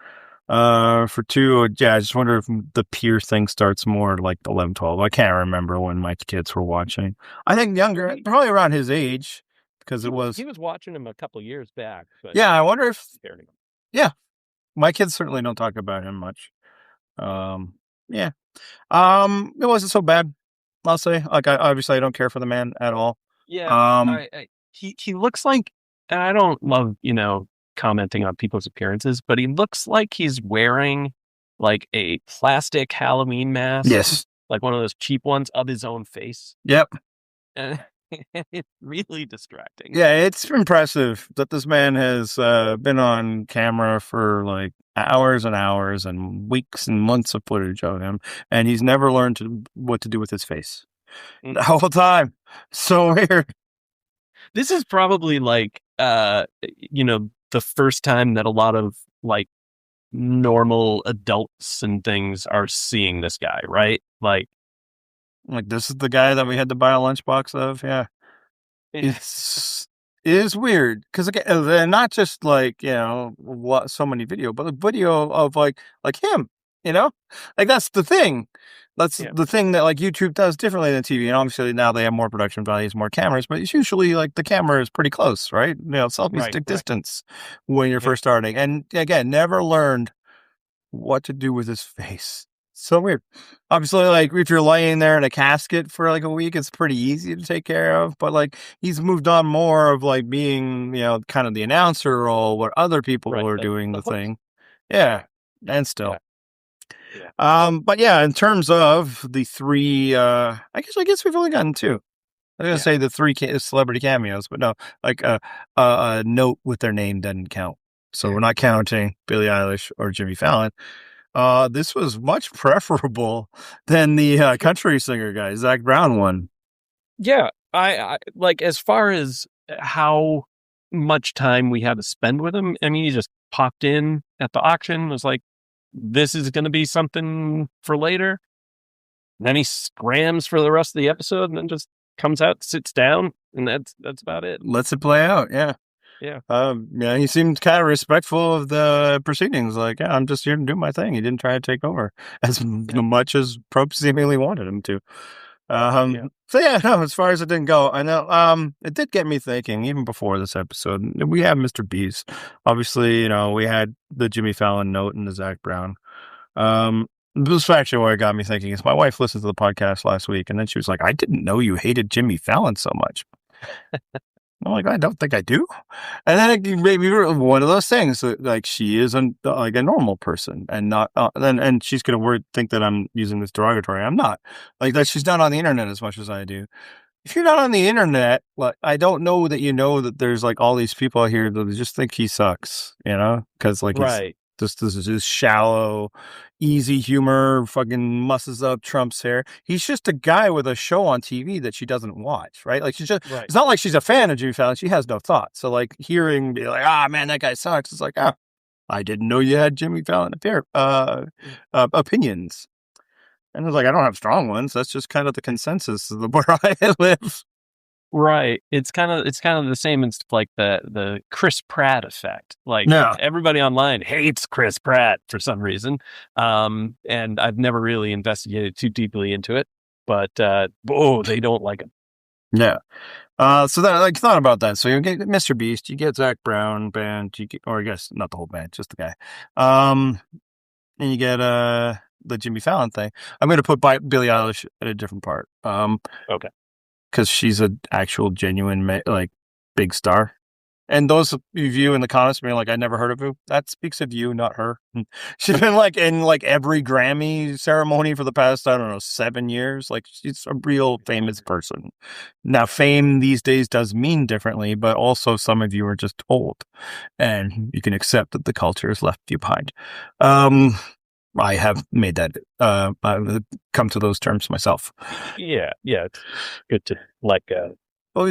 For 2, I just wonder if the peer thing starts more like 11, 12. I can't remember when my kids were watching. I think younger, probably around his age, because he was watching him a couple years back. But yeah, I wonder if, my kids certainly don't talk about him much. It wasn't so bad, I'll say. Like, obviously I don't care for the man at all. Yeah. He looks like, and I don't love, commenting on people's appearances, but he looks like he's wearing like a plastic Halloween mask. Yes. Like one of those cheap ones of his own face. Yep. And It's really distracting. Yeah, it's impressive that this man has been on camera for like hours and hours and weeks and months of footage of him, and he's never learned what to do with his face the whole time. So weird. This is probably like, the first time that a lot of like normal adults and things are seeing this guy, right? Like, This is the guy that we had to buy a lunchbox of. Yeah. It's it is weird because again, they're not just like so many video, but a video of like him, like that's the thing. That's the thing that like YouTube does differently than TV, and obviously now they have more production values, more cameras, but it's usually like the camera is pretty close, right? Selfie stick distance when you're first starting, and again, never learned what to do with his face. So weird. Obviously, like if you're laying there in a casket for like a week, it's pretty easy to take care of. But like he's moved on more of like being, kind of the announcer role where other people are doing the thing. Yeah. And still. Yeah. But yeah, in terms of the three, I guess we've only gotten two. I was gonna say the three celebrity cameos, but no, like a note with their name doesn't count. So we're not counting Billie Eilish or Jimmy Fallon. This was much preferable than the country singer guy, Zach Brown one. Yeah, I like as far as how much time we had to spend with him. I mean, he just popped in at the auction, was like, "This is going to be something for later." And then he scrams for the rest of the episode, and then just comes out, sits down, and that's about it. Lets it play out. Yeah. Yeah. He seemed kind of respectful of the proceedings. Like, I'm just here to do my thing. He didn't try to take over as much as Probst seemingly wanted him to. So no, as far as it didn't go, I know, it did get me thinking even before this episode. We have Mr. Beast. Obviously, we had the Jimmy Fallon note and the Zach Brown. This is actually what it got me thinking is my wife listened to the podcast last week and then she was like, I didn't know you hated Jimmy Fallon so much. I'm like, I don't think I do. And then it made me one of those things that, like, she is like a normal person and not, and she's going to think that I'm using this derogatory. I'm not. Like, that she's not on the internet as much as I do. If you're not on the internet, like, I don't know that that there's like all these people out here that just think he sucks, because like he's this is just shallow, easy humor, fucking musses up Trump's hair. He's just a guy with a show on TV that she doesn't watch, right? Like it's not like she's a fan of Jimmy Fallon. She has no thought. So like hearing be like, man, that guy sucks. It's like, I didn't know you had Jimmy Fallon opinions. And I was like, I don't have strong ones. That's just kind of the consensus of where I live. Right. It's kind of the same as like the Chris Pratt effect. Like everybody online hates Chris Pratt for some reason. And I've never really investigated too deeply into it, but they don't like him. Yeah. So that like thought about that. So you get Mr. Beast, you get Zach Brown band, or I guess not the whole band, just the guy. And you get the Jimmy Fallon thing. I'm going to put Billie Eilish at a different part. Okay. Because she's an actual genuine like big star, and those of you in the comments being like, "I never heard of you," that speaks of you, not her. She's been like in like every Grammy ceremony for the past 7 years. Like she's a real famous person. Now, fame these days does mean differently, but also some of you are just old, and you can accept that the culture has left you behind. I have made that, I've come to those terms myself. Yeah. It's good to let go.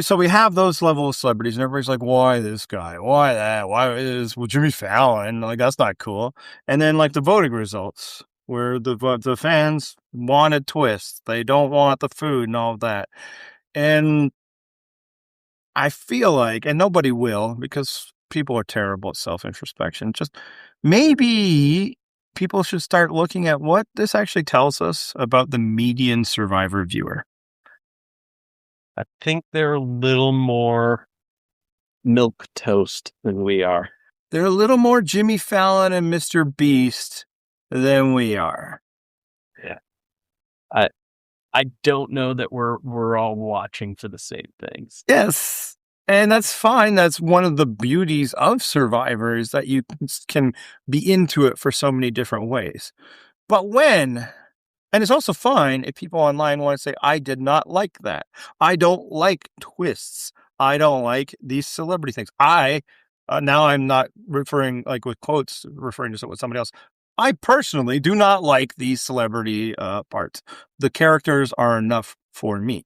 So we have those level of celebrities, and everybody's like, why this guy? Why that? Why is Jimmy Fallon? Like, that's not cool. And then, like, the voting results, where the fans want a twist. They don't want the food and all of that. And I feel like, and nobody will, because people are terrible at self-introspection, just maybe people should start looking at what this actually tells us about the median Survivor viewer. I think they're a little more milk toast than we are. They're a little more Jimmy Fallon and Mr. Beast than we are. Yeah. I don't know that we're all watching for the same things. Yes. And that's fine. That's one of the beauties of Survivor is that you can be into it for so many different ways. But when And it's also fine if people online want to say, I did not like that. I don't like twists. I don't like these celebrity things. Now I'm not referring, like with quotes, referring to somebody else. I personally do not like these celebrity parts. The characters are enough for me.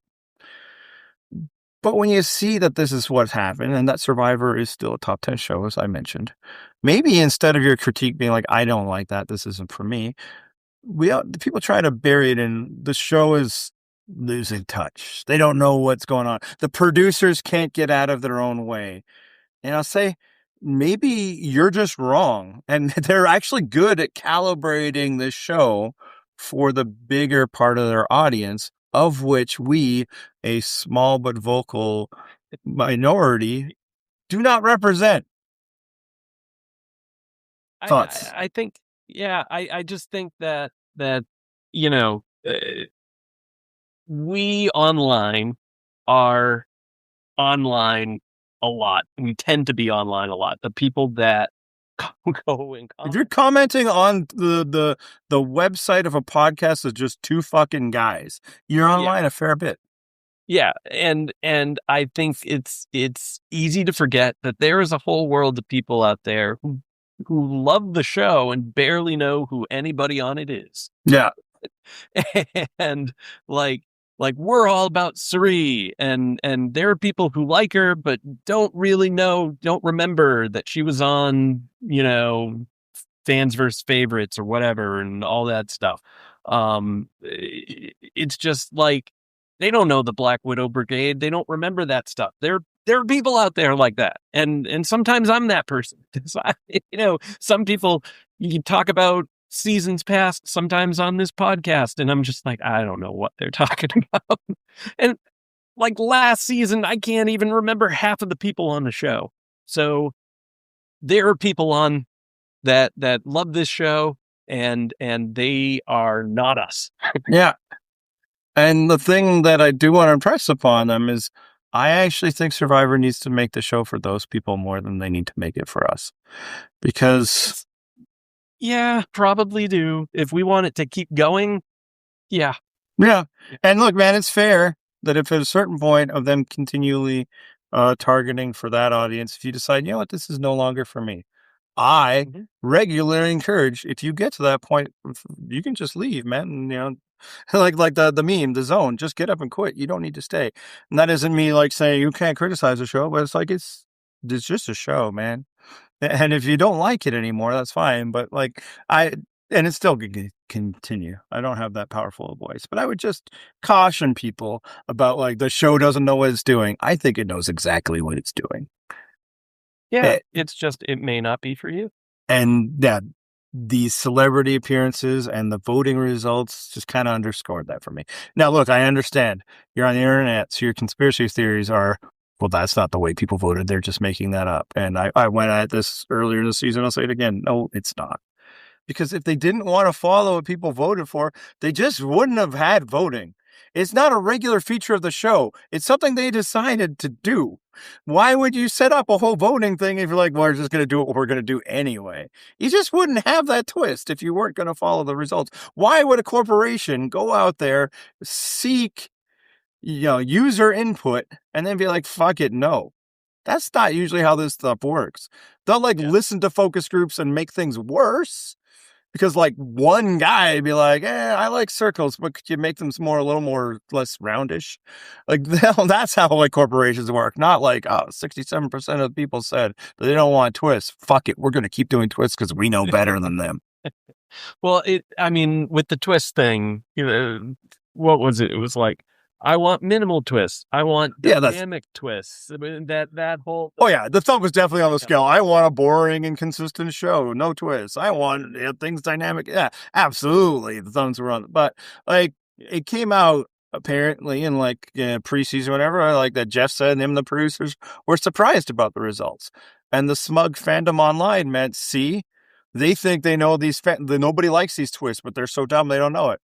But when you see that this is what's happened and that Survivor is still a top 10 show, as I mentioned, maybe instead of your critique being like, I don't like that, this isn't for me, people try to bury it in the show is losing touch. They don't know what's going on. The producers can't get out of their own way. And I'll say, maybe you're just wrong. And they're actually good at calibrating this show for the bigger part of their audience, of which we, a small but vocal minority, do not represent. Thoughts? I think, yeah, I just think that, you know, we online are online a lot. We tend to be online a lot. The people that go and If you're commenting on the website of a podcast is just two fucking guys, you're online a fair bit. Yeah, and I think it's easy to forget that there is a whole world of people out there who love the show and barely know who anybody on it is. Yeah. And like we're all about Suri, and there are people who like her but don't remember that she was on, Fans vs. Favorites or whatever and all that stuff. It's just like they don't know the Black Widow Brigade. They don't remember that stuff. There are people out there like that, and sometimes I'm that person. Some people, you can talk about seasons past sometimes on this podcast, and I'm just like, I don't know what they're talking about. And like last season, I can't even remember half of the people on the show. So there are people on that love this show, and they are not us. Yeah. And the thing that I do want to impress upon them is I actually think Survivor needs to make the show for those people more than they need to make it for us. Because... yeah, probably do. If we want it to keep going, yeah. Yeah. And look, man, it's fair that if at a certain point of them continually targeting for that audience, if you decide, you know what, this is no longer for me, I regularly encourage, if you get to that point, you can just leave, man. And, like the meme, the zone, just get up and quit. You don't need to stay. And that isn't me like saying you can't criticize a show, but it's like it's just a show, man. And if you don't like it anymore, that's fine. But and it's still going to continue. I don't have that powerful a voice, but I would just caution people about the show doesn't know what it's doing. I think it knows exactly what it's doing. Yeah, it's just, it may not be for you. And yeah, these celebrity appearances and the voting results just kind of underscored that for me. Now, look, I understand you're on the internet, so your conspiracy theories are, well, that's not the way people voted. They're just making that up. And I went at this earlier in the season. I'll say it again. No, it's not. Because if they didn't want to follow what people voted for, they just wouldn't have had voting. It's not a regular feature of the show. It's something they decided to do. Why would you set up a whole voting thing if you're like, well, we're just going to do what we're going to do anyway? You just wouldn't have that twist if you weren't going to follow the results. Why would a corporation go out there, seek user input, and then be like, fuck it, no? That's not usually how this stuff works. They'll listen to focus groups and make things worse. Because one guy be like, I like circles, but could you make them a little more less roundish? That's how corporations work. Not 67% of the people said that they don't want twists. Fuck it, we're going to keep doing twists because we know better than them. Well, with the twist thing, what was it? It was like, I want minimal twists. I want dynamic twists. I mean, that whole... Oh, yeah. The thumb was definitely on the scale. I want a boring and consistent show. No twists. I want things dynamic. Yeah, absolutely. The thumbs were on. But, it came out, apparently, in, preseason or whatever, that Jeff said, and him and the producers were surprised about the results. And the smug fandom online meant, see, they think they know nobody likes these twists, but they're so dumb they don't know it.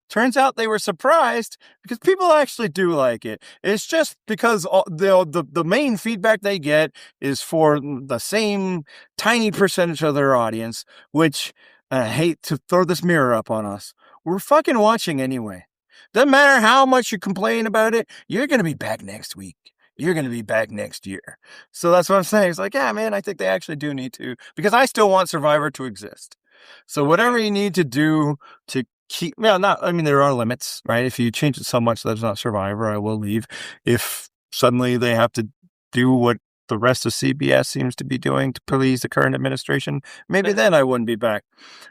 Turns out they were surprised because people actually do like it. It's just because the main feedback they get is for the same tiny percentage of their audience, which I hate to throw this mirror up on us. we're fucking watching anyway. Doesn't matter how much you complain about it, you're going to be back next week. You're going to be back next year. So that's what I'm saying. It's like, yeah, man, I think they actually do need to, because I still want Survivor to exist. So whatever you need to do to keep, there are limits, right? If you change it so much that it's not Survivor, I will leave. If suddenly they have to do what the rest of CBS seems to be doing to please the current administration, maybe then I wouldn't be back.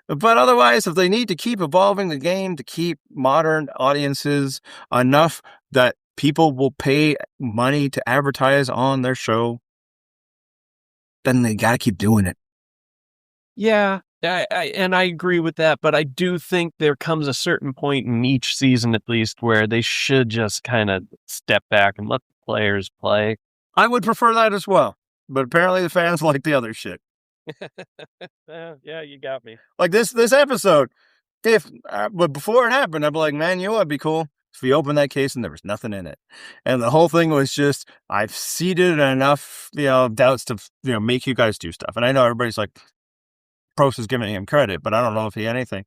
But otherwise, if they need to keep evolving the game to keep modern audiences enough that people will pay money to advertise on their show, then they got to keep doing it. Yeah, I agree with that, but I do think there comes a certain point in each season, at least, where they should just kind of step back and let the players play. I would prefer that as well, but apparently the fans like the other shit. Yeah, you got me. Like this episode, but before it happened, I'd be like, man, you know what'd be cool? If we opened that case and there was nothing in it. And the whole thing was just, I've seeded enough, doubts to, make you guys do stuff. And I know everybody's like, Prost is giving him credit, but I don't know if he had anything.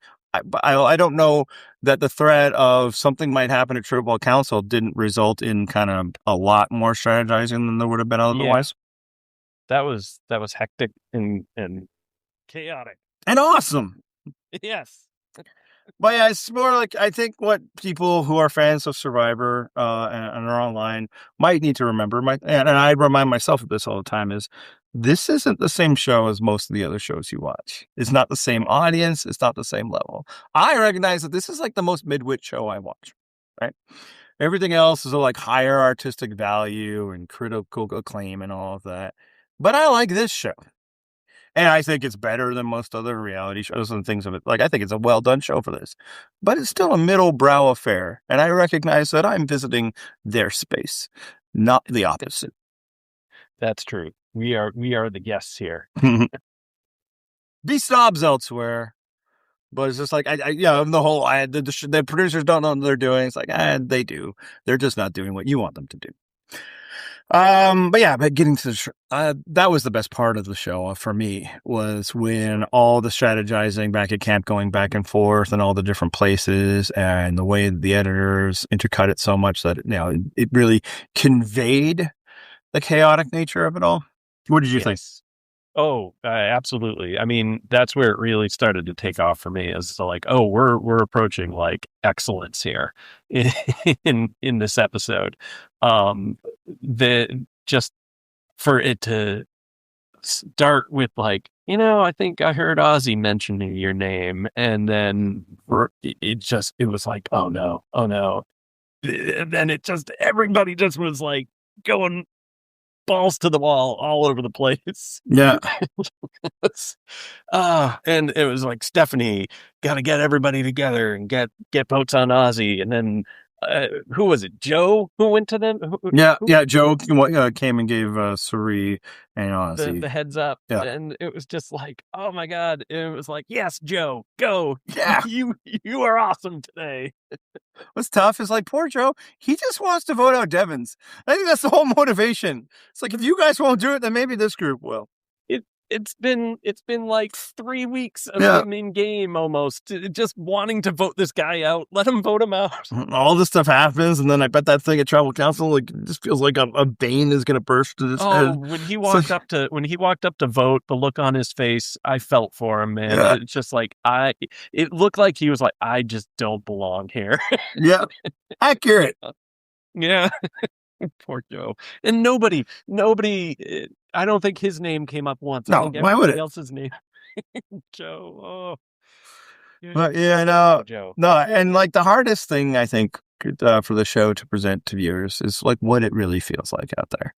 I don't know that the threat of something might happen at Tribal Council didn't result in kind of a lot more strategizing than there would have been otherwise. Yeah. That was hectic and chaotic. And awesome. Yes. But yeah, it's more like, I think what people who are fans of Survivor and are online might need to remember, and I remind myself of this all the time, is this isn't the same show as most of the other shows you watch. It's not the same audience. It's not the same level. I recognize that this is like the most mid-wit show I watch, right? Everything else is like higher artistic value and critical acclaim and all of that. But I like this show. And I think it's better than most other reality shows and things of it. Like, I think it's a well-done show for this. But it's still a middle-brow affair. And I recognize that I'm visiting their space, not the opposite. That's true. We are the guests here. Be snobs elsewhere. But it's just like, the producers don't know what they're doing. It's like, they do. They're just not doing what you want them to do. But getting to that was the best part of the show for me, was when all the strategizing back at camp, going back and forth and all the different places, and the way the editors intercut it so much that it really conveyed the chaotic nature of it all. What did you think? Oh, absolutely. I mean, that's where it really started to take off for me, is like, oh, we're approaching like excellence here in this episode. Just for it to start with like, I think I heard Ozzy mentioning your name, and then it was like, oh no, and then everybody just was like going balls to the wall all over the place. Yeah. And it was like, Stephanie, got to get everybody together and get votes on Ozzy. And then who was it? Joe who went to them? Joe came and gave Suri and Ozzy the heads up. Yeah. And it was just like, oh my God. It was like, yes, Joe, go. Yeah. You are awesome today. What's tough is like, poor Joe, he just wants to vote out Devens. I think that's the whole motivation. It's like, if you guys won't do it, then maybe this group will. It's been like 3 weeks of him in game almost, just wanting to vote this guy out. Let him vote him out. All this stuff happens, and then I bet that thing at Tribal Council, like, it just feels like a vein is going to burst to his head. When he walked up to vote, the look on his face, I felt for him, man. Yeah. It's just like it looked like he was like, I just don't belong here. Yeah, accurate. Yeah. Poor Joe. And nobody, I don't think his name came up once. No, why would it? Else's name. Joe. Oh. But Joe. No, and like the hardest thing I think for the show to present to viewers is like what it really feels like out there.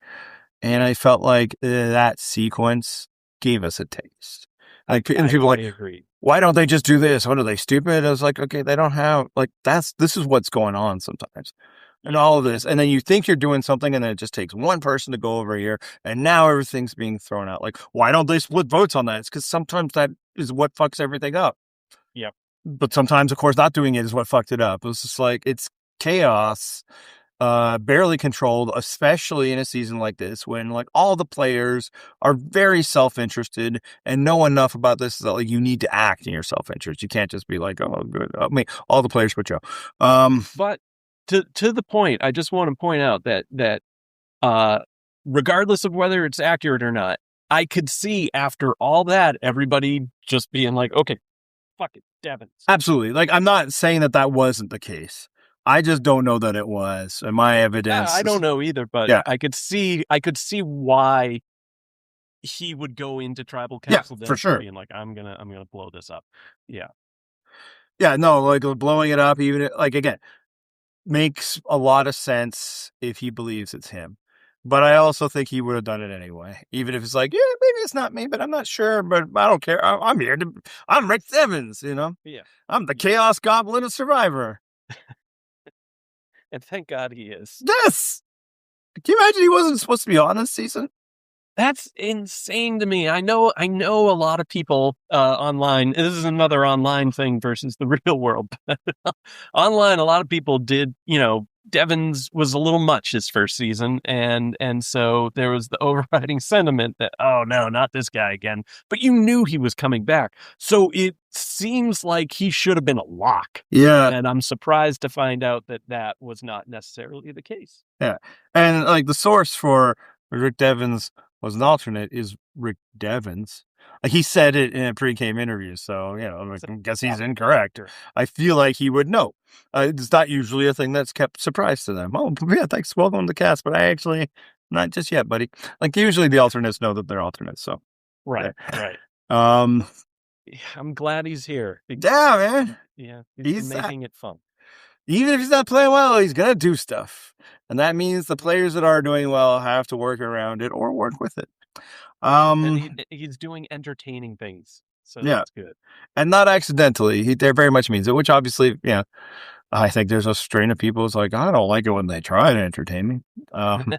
And I felt like that sequence gave us a taste. Like, and people like, agree. Why don't they just do this? What are they, stupid? I was like, okay, they don't have, like, this is what's going on sometimes. And all of this. And then you think you're doing something, and then it just takes one person to go over here, and now everything's being thrown out. Like, why don't they split votes on that? It's because sometimes that is what fucks everything up. Yep. But sometimes, of course, not doing it is what fucked it up. It's just like, it's chaos. barely controlled, especially in a season like this when like all the players are very self-interested and know enough about this that like you need to act in your self-interest. You can't just be like, oh, good. I mean, all the players but Joe. But to the point, I just want to point out that regardless of whether it's accurate or not, I could see after all that everybody just being like, okay, fuck it, Devens. Absolutely. Like, I'm not saying that wasn't the case. I just don't know that it was. And my evidence, I don't know either, but yeah. I could see why he would go into tribal council for sure, being like, I'm gonna blow this up. Yeah. Yeah, no, like blowing it up, even like again, makes a lot of sense if he believes it's him. But I also think he would have done it anyway, even if it's like, yeah, maybe it's not me, but I'm not sure. But I don't care. I'm here to. I'm Rick Devens, you know. Yeah. I'm the Chaos Goblin of Survivor. And thank God he is. Yes. Can you imagine he wasn't supposed to be on this season? That's insane to me. I know a lot of people online. This is another online thing versus the real world. Online, a lot of people did, Devens was a little much his first season, and so there was the overriding sentiment that, oh no, not this guy again. But you knew he was coming back, so it seems like he should have been a lock. Yeah, and I'm surprised to find out that was not necessarily the case. Yeah, and like the source for Rick Devens was an alternate is Rick Devens. He said it in a pre-game interview, so I guess he's incorrect. I feel like he would know. It's not usually a thing that's kept surprise to them. Oh, yeah, thanks, welcome to the cast, but I actually not just yet, buddy. Like usually the alternates know that they're alternates, so right. I'm glad he's here. Yeah, man. Yeah, he's making it fun. Even if he's not playing well, he's gonna do stuff, and that means the players that are doing well have to work around it or work with it. And he's doing entertaining things, so that's good. And not accidentally. He very much means it, which obviously, I think there's a strain of people who's like, I don't like it when they try to entertain me. I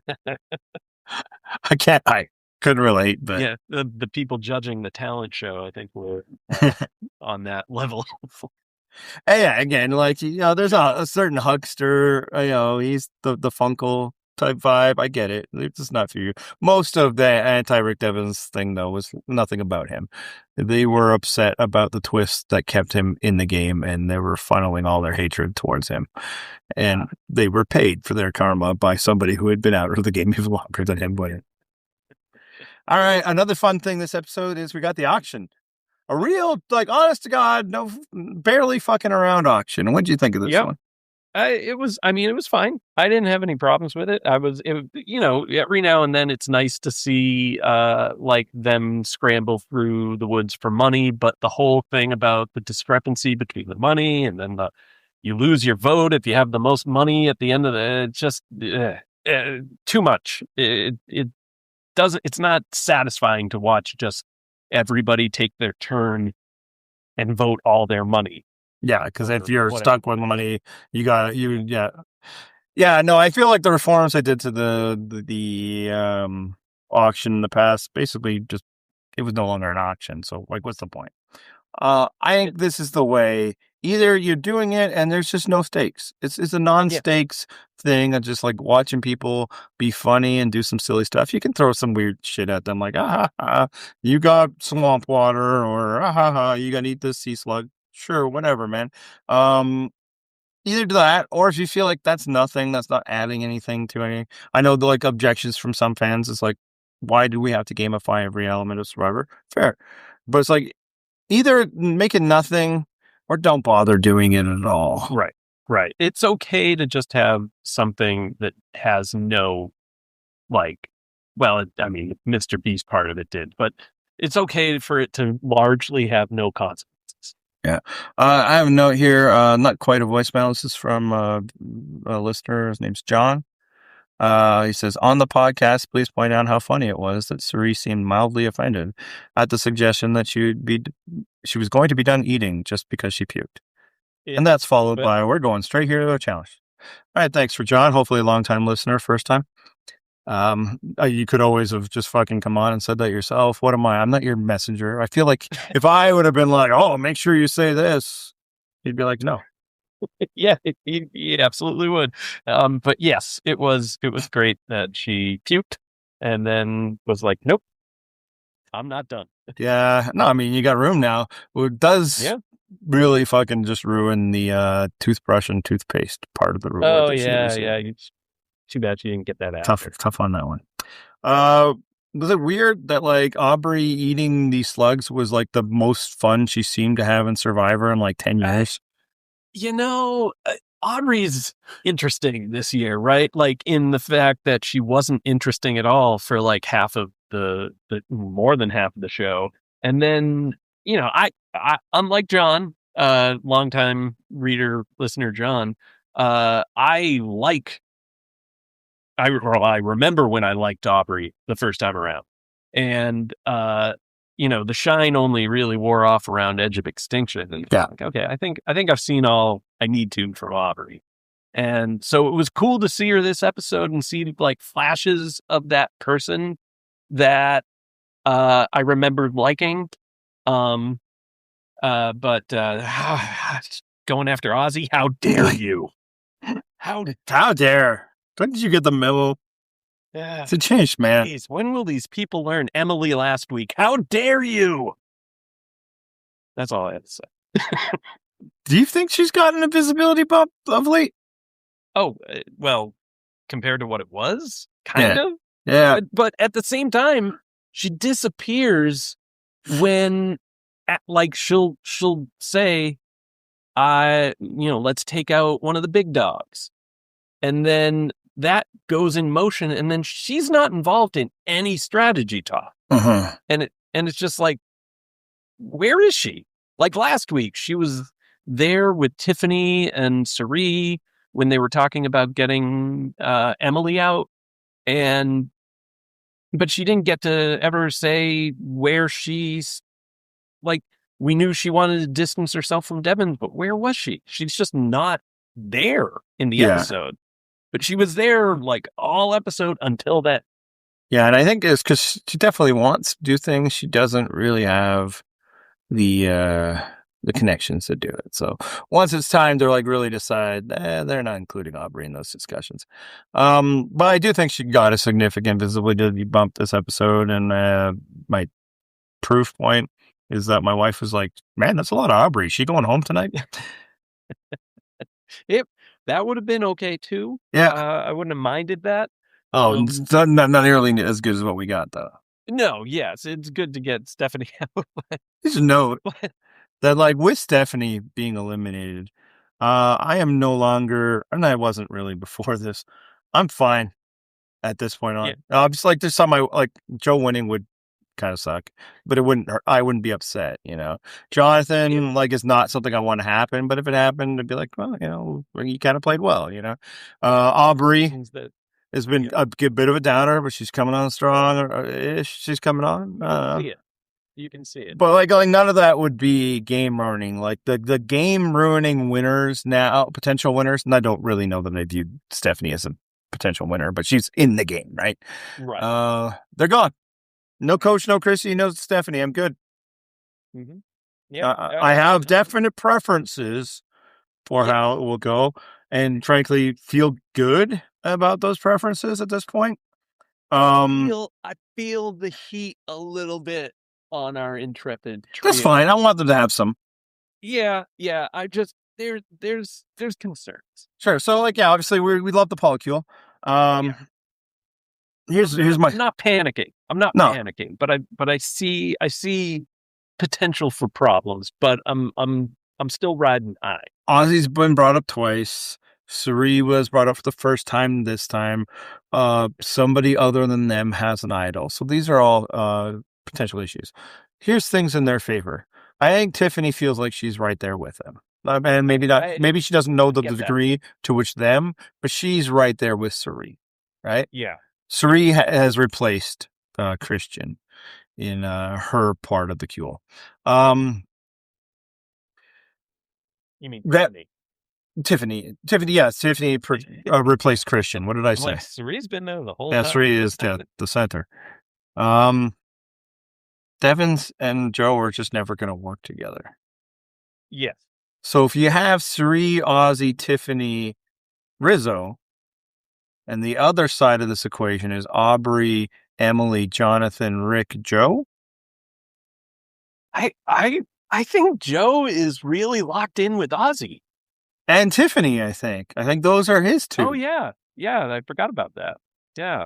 couldn't relate, but yeah, the people judging the talent show, I think we're on that level. And yeah, again, like, there's a certain huckster, he's the Funkle type vibe. I get it. It's just not for you. Most of the anti-Rick Devens thing, though, was nothing about him. They were upset about the twist that kept him in the game, and they were funneling all their hatred towards him. And they were paid for their karma by somebody who had been out of the game even longer than him. But all right, another fun thing this episode is we got the auction. A real, like, honest to God, no, barely fucking around auction. What did you think of this one? It was fine. I didn't have any problems with it. Every now and then it's nice to see, like them scramble through the woods for money, but the whole thing about the discrepancy between the money and then you lose your vote if you have the most money at the end of just too much. It's not satisfying to watch just everybody take their turn and vote all their money. Yeah, because if you're stuck with money, no, I feel like the reforms they did to the auction in the past, basically just, it was no longer an auction. So like, what's the point? I think this is the way. Either you're doing it and there's just no stakes. It's a non-stakes thing of just like watching people be funny and do some silly stuff. You can throw some weird shit at them like, you got swamp water, or you got to eat this sea slug. Sure, whatever, man. Either that, or if you feel like that's nothing, that's not adding anything to anything. I know the objections from some fans is like, why do we have to gamify every element of Survivor? Fair. But it's like, either make it nothing or don't bother doing it at all. Right. It's okay to just have something that has no, Mr. Beast part of it did, but it's okay for it to largely have no consequences. Yeah. I have a note here, not quite a voicemail. This is from a listener. His name's John. He says, on the podcast, please point out how funny it was that Cerise seemed mildly offended at the suggestion that she was going to be done eating just because she puked. Yeah, and that's followed by, we're going straight here to a challenge. All right, thanks for John. Hopefully a long-time listener, first time. You could always have just fucking come on and said that yourself. What am I? I'm not your messenger. I feel like if I would have been like, oh, make sure you say this, he'd be like, no. Yeah, he absolutely would. But yes, it was great that she puked and then was like, "Nope, I'm not done." Yeah, no, I mean you got room now. It does Yeah. really fucking just ruin the toothbrush and toothpaste part of the reward Oh that she yeah, received. yeah. It's too bad she didn't get that Tough, after. tough on that one. Was it weird that like Aubry eating these slugs was like the most fun she seemed to have in Survivor in like 10 years? You know, Audrey's interesting this year, right? Like in the fact that she wasn't interesting at all for like half of the more than half of the show, and then I unlike John, longtime reader listener John, I like I remember when I liked Aubry the first time around, and the shine only really wore off around Edge of Extinction, and Yeah. like, okay, I think I've seen all I need to from Aubry, and so it was cool to see her this episode and see like flashes of that person that I remembered liking, um, but going after Ozzy, how dare you? How dare? When did you get the memo? Yeah. It's a change, man. Jeez, when will these people learn Emily last week? How dare you? That's all I have to say. Do you think she's gotten a visibility bump of late? Oh, well, compared to what it was, kind of. Yeah. But at the same time, she disappears when, like, she'll say, let's take out one of the big dogs, and then that goes in motion, and then she's not involved in any strategy talk. Uh-huh. And it's just like, where is she? Like last week, she was there with Tiffany and Sari when they were talking about getting Emily out, but she didn't get to ever say where she's. Like, we knew she wanted to distance herself from Devens, but where was she? She's just not there in the episode. But she was there like all episode until that. Yeah, and I think it's because she definitely wants to do things. She doesn't really have the connections to do it. So once it's time to like really decide, they're not including Aubry in those discussions. But I do think she got a significant visibility bump this episode, and my proof point is that my wife was like, "Man, that's a lot of Aubry. Is she going home tonight?" That would have been okay too. Yeah, I wouldn't have minded that. it's not nearly as good as what we got though. No, yes, it's good to get Stephanie out. Just note that, like, with Stephanie being eliminated, I am no longer, and I wasn't really before this. I'm fine at this point on. Yeah. Just like there's some like Joe winning would kind of suck, but it wouldn't hurt. I wouldn't be upset, Jonathan, like, is not something I want to happen, but if it happened, I'd be like, well, you kind of played well, Aubry has been a bit of a downer, but she's coming on strong. She's coming on. You can see it. But like none of that would be game ruining. Like the game ruining winners now, potential winners, and I don't really know that I view Stephanie as a potential winner, but she's in the game, right? Right. They're gone. No coach, no Chrissy, no Stephanie. I'm good. Mm-hmm. Yeah. I have definite preferences for how it will go, and frankly, feel good about those preferences at this point. I feel the heat a little bit on our intrepid trio. That's fine. I want them to have some. Yeah. I just there's concerns. Sure. So obviously we love the polycule. Here's my. I'm not panicking. Panicking, but I see potential for problems. But I'm still riding high. Ozzy's been brought up twice. Sari was brought up for the first time this time. Somebody other than them has an idol. So these are all potential issues. Here's things in their favor. I think Tiffany feels like she's right there with them. And maybe not. Maybe she doesn't know the degree to which them, but she's right there with Sari, right? Yeah. Sari has replaced Christian in her part of the Kuel. You mean Tiffany? Yes, Tiffany replaced Christian. What did I say? Sari's been there the whole time. Yeah, Sari is the center. Devens and Joe are just never going to work together. Yes. So if you have Suri, Ozzy, Tiffany, Rizzo, and the other side of this equation is Aubry, Emily, Jonathan, Rick, Joe. I think Joe is really locked in with Ozzy. And Tiffany, I think. I think those are his two. Oh, yeah. Yeah, I forgot about that. Yeah.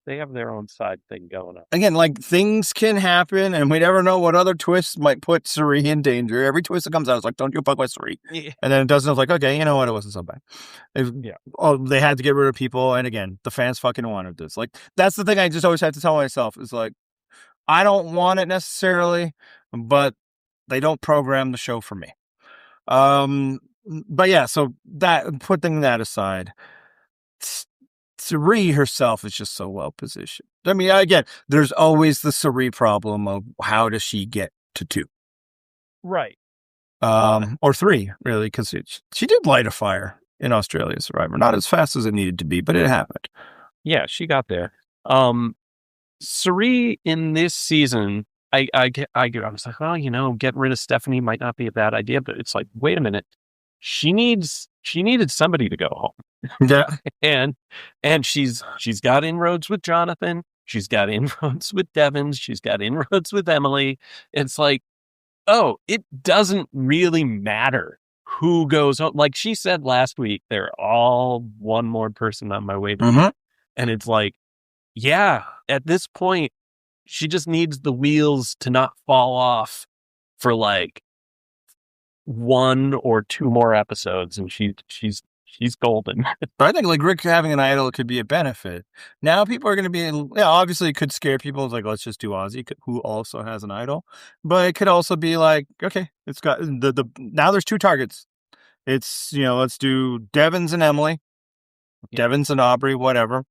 They have their own side thing going on. Again, like, things can happen, and we never know what other twists might put Suri in danger. Every twist that comes out is like, don't you fuck with Suri. Yeah. And then it doesn't. It's like, okay, you know what? It wasn't so bad. They had to get rid of people. And again, the fans fucking wanted this. Like, that's the thing I just always have to tell myself is like, I don't want it necessarily, but they don't program the show for me. But yeah, so that, putting that aside, Suri herself is just so well positioned. I mean, again, there's always the Suri problem of how does she get to 2? Right. Or 3, really, because she did light a fire in Australia Survivor. Not as fast as it needed to be, but it happened. Yeah, she got there. Suri in this season, I was like, well, getting rid of Stephanie might not be a bad idea, but it's like, wait a minute. She needed somebody to go home. Yeah. And she's got inroads with Jonathan. She's got inroads with Devens. She's got inroads with Emily. It's like, oh, it doesn't really matter who goes home. Like she said last week, they're all one more person on my way to. Mm-hmm. And it's like, yeah, at this point, she just needs the wheels to not fall off for like 1 or 2 more episodes, and she's golden. But I think like Rick having an idol could be a benefit. Now people are going to be, obviously it could scare people. It's like, let's just do Ozzy, who also has an idol. But it could also be like, okay, it's got now there's 2 targets. It's, let's do Devens and Emily, Devens and Aubry, whatever.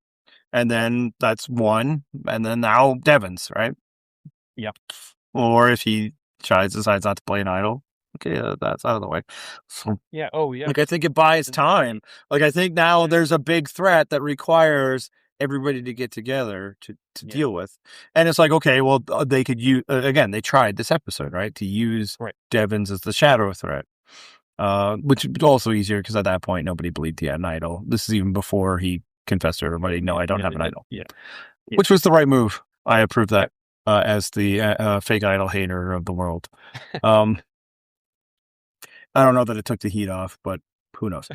And then that's 1. And then now Devens, right? Yep. Or if he decides not to play an idol, okay, that's out of the way. So, yeah. Oh, yeah. Like, I think it buys time. Like, I think now there's a big threat that requires everybody to get together to deal with. And it's like, okay, well, they could use, again, they tried this episode, right? To use Devens as the shadow threat. Which is also easier because at that point, nobody believed he had an idol. This is even before he confessed to everybody, no, I don't have an idol. Yeah. Which was the right move. I approve that as the fake idol hater of the world. I don't know that it took the heat off, but who knows?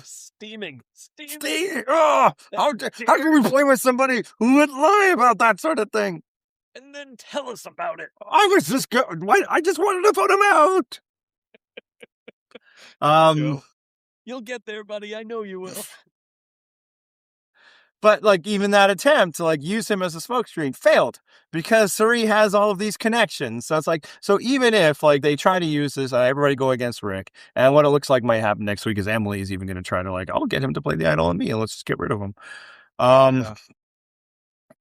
Steaming. Oh, how can we play with somebody who would lie about that sort of thing? And then tell us about it. I was just I just wanted to put him out. You'll get there, buddy. I know you will. But like even that attempt to like use him as a smokescreen failed because Suri has all of these connections. So it's like, so even if like they try to use this, everybody go against Rick, and what it looks like might happen next week is Emily is even going to try to like, I'll get him to play the idol on me and let's just get rid of him.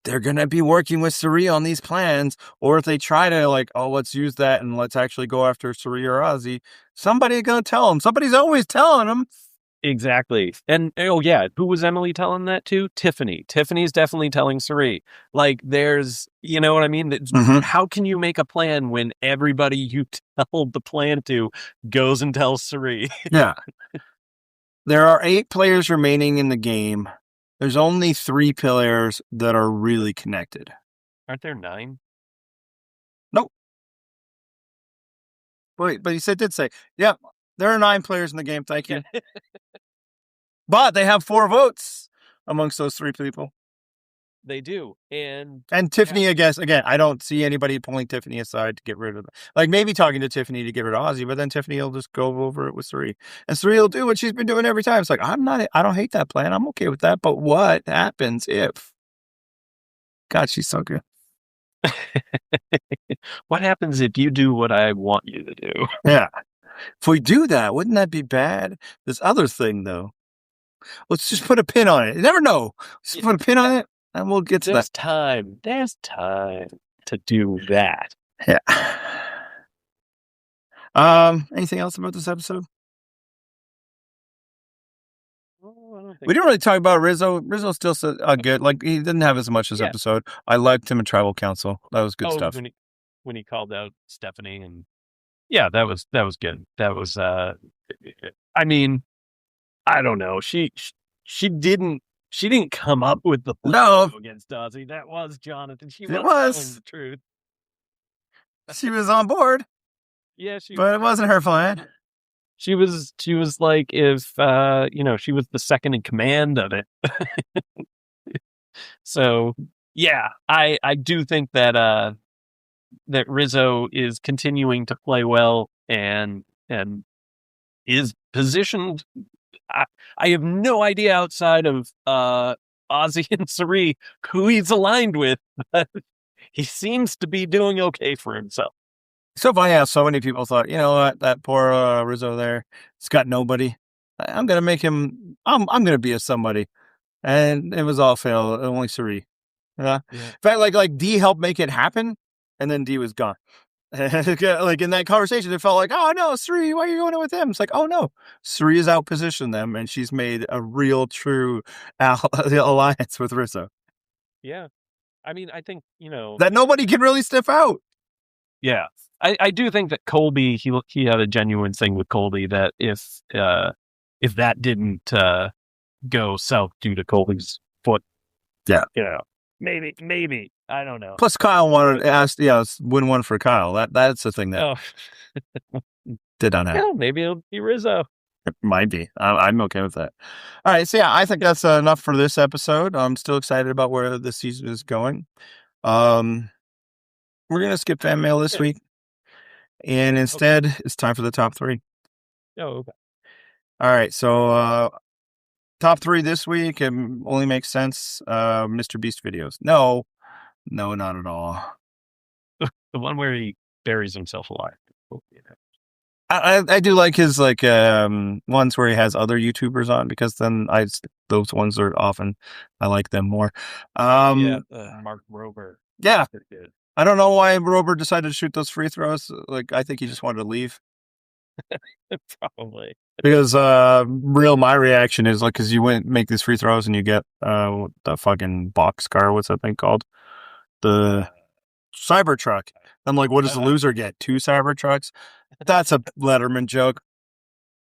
They're going to be working with Suri on these plans, or if they try to like, oh, let's use that and let's actually go after Suri or Ozzy, somebody's going to tell them. Somebody's always telling them. Exactly. And who was Emily telling that to? Tiffany. Tiffany's definitely telling Suri. Like there's, you know what I mean? How can you make a plan when everybody you tell the plan to goes and tells Suri? Yeah. There are 8 players remaining in the game. There's only 3 players that are really connected. Aren't there 9? Nope. Wait, but he did say, yeah, there are 9 players in the game. Thank you. But they have 4 votes amongst those 3 people. They do. And Tiffany, I guess, again, I don't see anybody pulling Tiffany aside to get rid of them. Like maybe talking to Tiffany to get rid of Ozzy, but then Tiffany will just go over it with Suri. And Suri will do what she's been doing every time. It's like, I don't hate that plan. I'm okay with that. But what happens if? God, she's so good. What happens if you do what I want you to do? Yeah. If we do that, wouldn't that be bad? This other thing, though. Let's just put a pin on it. You never know. Let's just put a pin on it, and we'll get to that. There's time to do that. Yeah. Anything else about this episode? We didn't really talk about Rizzo. Rizzo's still good. Like he didn't have as much this episode. I liked him in Tribal Council. That was good stuff. When he called out Stephanie and Yeah, that was good. That was I mean, I don't know. She didn't come up with the plan No, to go against Ozzy. That was Jonathan. She it was telling was. the truth. She was on board, Yeah, she but it wasn't her plan. she was like if she was the second in command of it. So yeah, I do think that that Rizzo is continuing to play well and is positioned. I have no idea outside of Ozzy and Sari who he's aligned with, but he seems to be doing okay for himself. So funny how so many people thought, you know what, that poor Rizzo there, he's got nobody. I'm gonna make him. I'm gonna be a somebody, and it was all fail. Only Sari. Yeah. In fact, like D helped make it happen, and then D was gone. Like in that conversation, it felt like, oh no, Sri, why are you going with him? It's like, oh no, Sri has outpositioned them, and she's made a real, true alliance with Rizzo Yeah. I mean, I think, that nobody can really sniff out. yeah. I do think that Colby, he had a genuine thing with Colby that if that didn't go south due to Colby's foot, Yeah. maybe I don't know. Plus, Kyle win one for Kyle. That's the thing that did not happen. Yeah, maybe it'll be Rizzo. It might be. I'm okay with that. All right. So yeah, I think that's enough for this episode. I'm still excited about where the season is going. We're gonna skip fan mail this week, and instead it's time for the top 3. Oh, okay. All right. So top 3 this week. It only makes sense. Mr. Beast videos. No, not at all. The one where he buries himself alive. I do like his ones where he has other YouTubers on, because then those ones are often I like them more. Mark Rober. Yeah. I don't know why Rober decided to shoot those free throws. Like, I think he just wanted to leave. Probably. Because my reaction is like, because you went make these free throws and you get the fucking box car. What's that thing called? The Cybertruck. I'm like, what does the loser get? 2 Cybertrucks? That's a Letterman joke.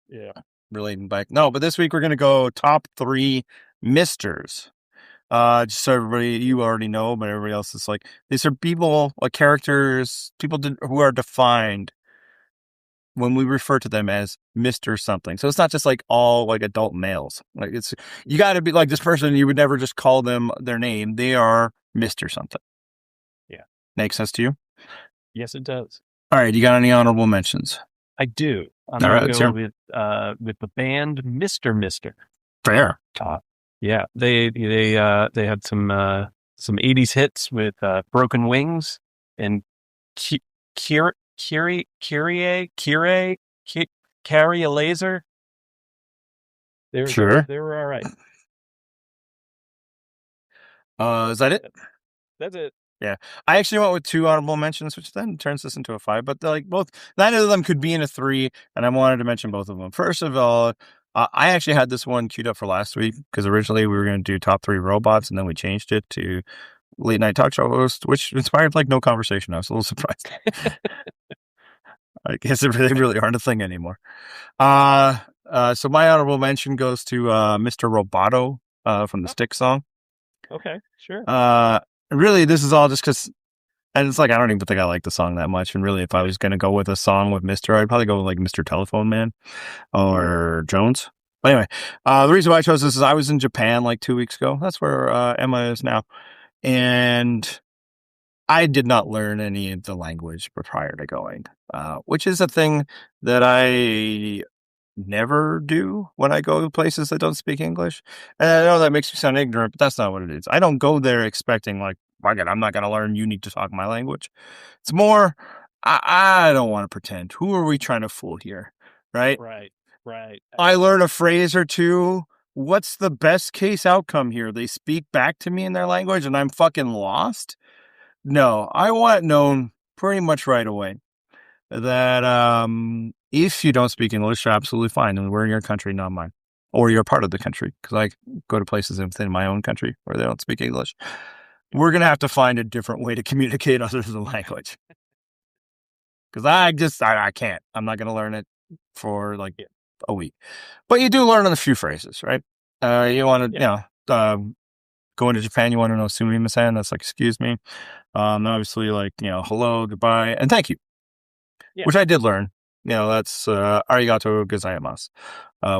Yeah. Relating back. No, but this week we're going to go top 3 misters. Just so everybody, you already know, but everybody else is like, these are people, characters, who are defined when we refer to them as Mr. something. So it's not just like all like adult males. Like you got to be like this person. You would never just call them their name. They are Mr. something. Yeah. Makes sense to you? Yes, it does. All right. You got any honorable mentions? I do. I'm going to go with the band Mr. Fair. Yeah. They had some 80s hits with Broken Wings and Carry a Laser. They were all right. Is that it? That's it. Yeah, I actually went with 2 honorable mentions, which then turns this into a 5. But like neither of them could be in a 3, and I wanted to mention both of them. First of all, I actually had this one queued up for last week, because originally we were going to do top 3 robots, and then we changed it to late night talk show host, which inspired like no conversation. I was a little surprised. I guess they really aren't a thing anymore. So my honorable mention goes to Mr. Roboto from the Stick song. Okay, sure. Really, this is all just because, and it's like, I don't even think I like the song that much. And really, if I was going to go with a song with Mr., I'd probably go with like Mr. Telephone Man or Jones. But anyway, the reason why I chose this is I was in Japan like 2 weeks ago. That's where Emma is now. And I did not learn any of the language prior to going, which is a thing that I never do when I go to places that don't speak English. And I know that makes me sound ignorant, but that's not what it is. I don't go there expecting like, I'm not going to learn. You need to talk my language. It's more, I don't want to pretend. Who are we trying to fool here? Right. I learn a phrase or two. What's the best case outcome here? They speak back to me in their language and I'm fucking lost. No, I want it known pretty much right away that if you don't speak English, you're absolutely fine. And we're in your country, not mine. Or you're part of the country. Because I go to places within my own country where they don't speak English. We're going to have to find a different way to communicate other than language. because I can't. I'm not going to learn it for like a week. But you do learn a few phrases, right? You want to, going to Japan, you want to know sumimasen. That's like, excuse me. Obviously, like, hello, goodbye, and thank you, which I did learn. That's arigato gozaimasu,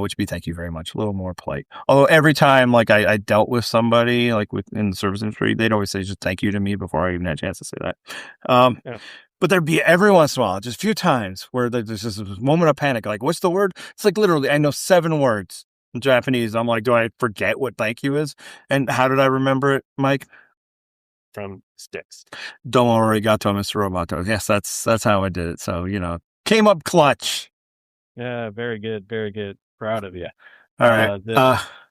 which would be thank you very much. A little more polite. Although every time, like, I dealt with somebody, like, in the service industry, they'd always say just thank you to me before I even had a chance to say that. But there'd be every once in a while, just a few times, where there's this moment of panic. Like, what's the word? It's like literally, I know 7 words in Japanese. I'm like, do I forget what thank you is? And how did I remember it, Mike? From sticks. Domo arigato, Mr. Roboto. Yes, that's how I did it. So, came up clutch. Yeah, very good. Very good. Proud of you. All right.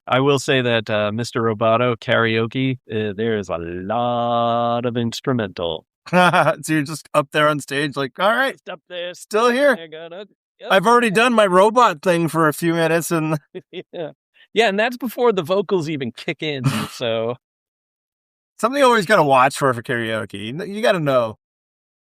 I will say that Mr. Roboto karaoke, there is a lot of instrumental. So you're just up there on stage like, all right, Just up there. still here. I've already done my robot thing for a few minutes. And yeah, and that's before the vocals even kick in. So something you always got to watch for karaoke. You got to know.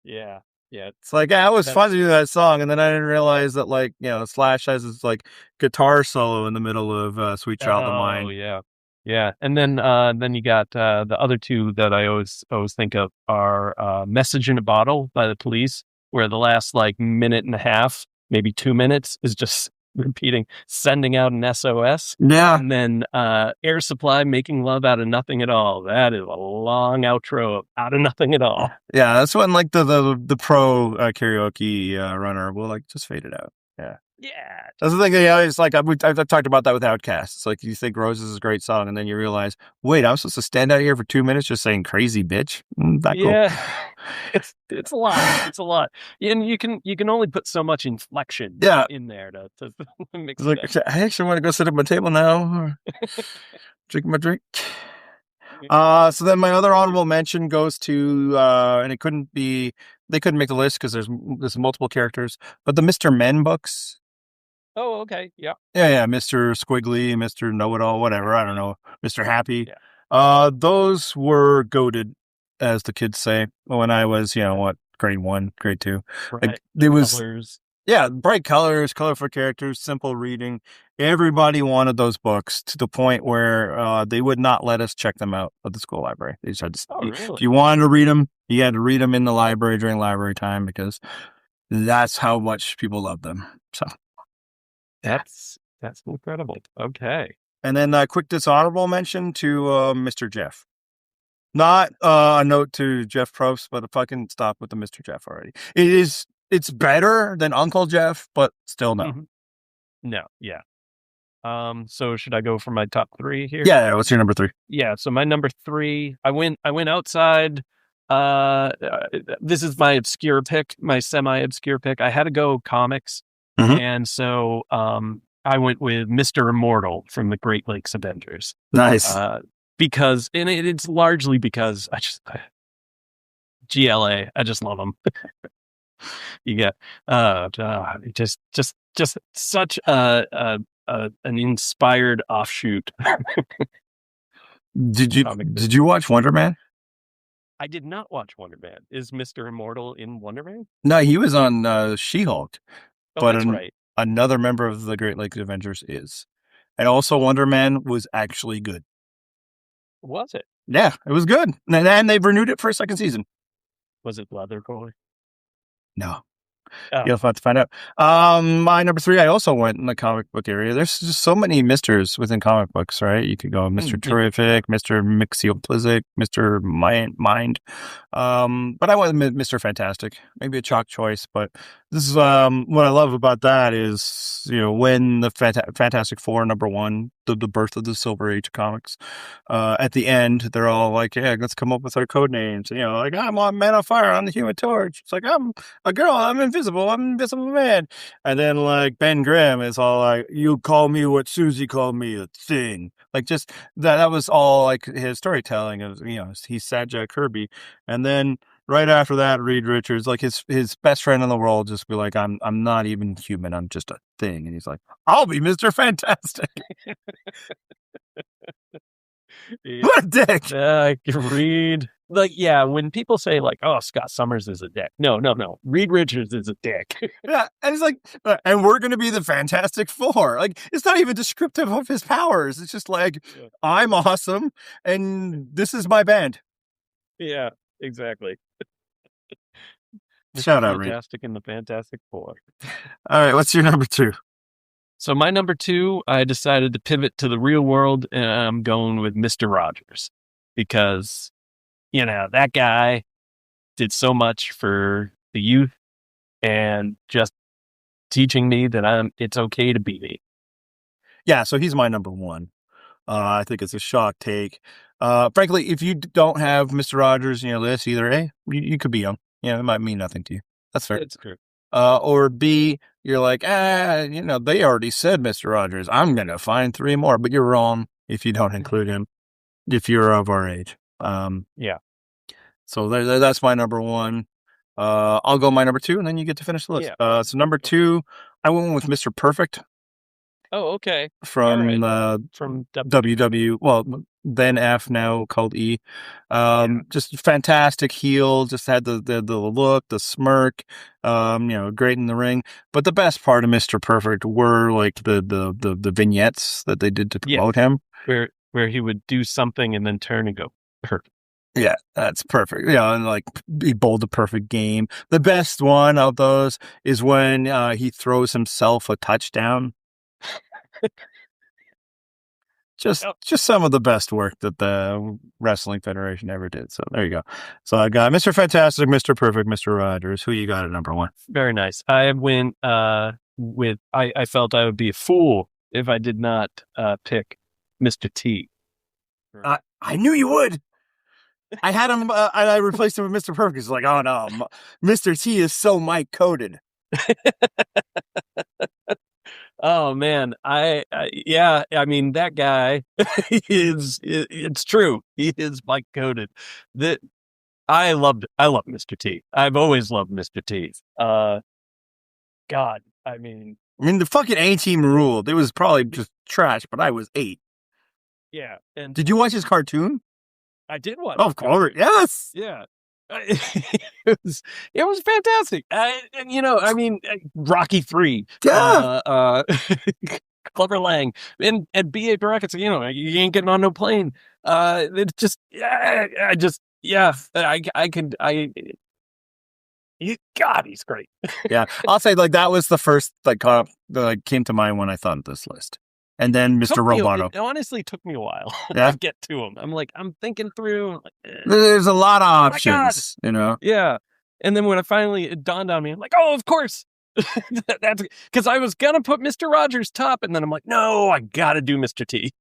Yeah. It's like, it was fun to do that song. And then I didn't realize that, like, Slash has this, like, guitar solo in the middle of Sweet Child of Mine. Oh, yeah. Yeah. And then you got the other two that I always think of are Message in a Bottle by the Police, where the last, like, minute and a half, maybe 2 minutes, is just repeating, sending out an SOS. Yeah. And then Air Supply, Making Love Out of Nothing at All. That is a long outro of Out of Nothing at All. Yeah, that's when, like, the pro karaoke runner will, like, just fade it out. Yeah. That's the thing. It's like I've talked about that with Outkast. It's like you think Roses is a great song, and then you realize, wait, I was supposed to stand out here for 2 minutes just saying "crazy bitch." Cool. It's a lot. It's a lot, and you can only put so much inflection in there to mix it up. I actually want to go sit at my table now, drink my drink. So then my other honorable mention goes to, and they couldn't make the list because there's multiple characters, but the Mr. Men books. Oh, okay. Yeah. Yeah. Mr. Squiggly, Mr. Know-It-All, whatever. I don't know. Mr. Happy. Yeah. Those were goated, as the kids say, when I was, grade 1, grade 2. Right. Like, there was colors. Yeah, bright colors, colorful characters, simple reading. Everybody wanted those books to the point where they would not let us check them out at the school library. They just had to, really? If you wanted to read them, you had to read them in the library during library time because that's how much people love them. So that's incredible. Okay. And then a quick dishonorable mention to Mr. Jeff. Not a note to Jeff Probst, but fucking stop with the Mr. Jeff already. It's better than Uncle Jeff, but still no. Mm-hmm. No, yeah. So should I go for my top 3 here? Yeah, what's your number 3? Yeah, so my number 3, I went outside. This is my obscure pick, my semi-obscure pick. I had to go comics, and so I went with Mr. Immortal from the Great Lakes Avengers. Nice. Because, and it's largely because GLA, I just love them. You get just such an inspired offshoot. Did you watch Wonder Man? I did not watch Wonder Man. Is Mr. Immortal in Wonder Man? No, he was on She-Hulk. Oh, but that's right. Another member of the Great Lakes Avengers is. And also Wonder Man was actually good. Was it? Yeah, it was good. And they've renewed it for a second season. Was it Leather Boy? No. Oh. You'll have to find out. My number 3, I also went in the comic book area. There's just so many Misters within comic books, right? You could go Mr. Terrific, Mr. Mixioplizic, Mr. Mind. But I went with Mr. Fantastic. Maybe a chalk choice, but this is what I love about that is, when the Fantastic Four, number 1, the birth of the Silver Age comics, at the end, they're all like, yeah, let's come up with our code names. Like, I'm on Man on Fire, I'm the Human Torch. It's like, I'm a girl, I'm invisible man. And then, like, Ben Grimm is all like, you call me what Susie called me, a thing. Like, just that was all like his storytelling of, he's sad Jack Kirby. And then right after that, Reed Richards, like his best friend in the world, just be like, I'm not even human, I'm just a thing. And he's like, I'll be Mr. Fantastic. What a dick. Reed like, yeah, when people say like, "Oh, Scott Summers is a dick," no, Reed Richards is a dick. Yeah, and it's like, and we're going to be the Fantastic Four. Like, it's not even descriptive of his powers. It's just like, I'm awesome, and this is my band. Yeah, exactly. Shout out, Reed. Fantastic and the Fantastic Four. All right, what's your number 2? So my number 2, I decided to pivot to the real world, and I'm going with Mr. Rogers because, that guy did so much for the youth and just teaching me that it's okay to be me. Yeah, so he's my number 1. I think it's a shock take. Frankly, if you don't have Mr. Rogers in your list, either A, you could be young. It might mean nothing to you. That's fair. It's true. Or B, you're like, they already said Mr. Rogers. I'm going to find 3 more, but you're wrong if you don't include him, if you're of our age. Yeah. So that's my number 1. I'll go my number 2, and then you get to finish the list. Yeah. So number 2, I went with Mr. Perfect. Oh, okay. From WW, well, then F, now called E. Just fantastic heel, just had the look, the smirk, great in the ring. But the best part of Mr. Perfect were like the vignettes that they did to promote him. Where he would do something and then turn and go, perfect. Yeah, that's perfect. And like he bowled a perfect game. The best one of those is when he throws himself a touchdown. Just some of the best work that the Wrestling Federation ever did. So there you go. So I got Mr. Fantastic, Mr. Perfect, Mr. Rogers. Who you got at number 1? Very nice. I went with I felt I would be a fool if I did not pick Mr. T. I knew you would. I had him. I replaced him with Mr. Perfect. It's like, oh no, Mr. T is so Mike coded. Oh man, I mean that guy it's true. He is Mike coded. That I love Mr. T. I've always loved Mr. T. God, I mean the fucking A-Team ruled. It was probably just trash, but I was 8. Yeah. And did you watch his cartoon? I did watch. Of course, yes. Yeah. It was fantastic. Rocky 3. Yeah. Clever Lang and B.A. Baracus, you ain't getting on no plane. It's just, God, he's great. Yeah. I'll say like that was the first cop that came to mind when I thought of this list. And then Mr. Roboto. It honestly took me a while to get to him. I'm thinking through. There's a lot of options, Yeah. And then when it dawned on me, I'm like, oh, of course. That's because I was going to put Mr. Rogers top. And then I'm like, no, I got to do Mr. T.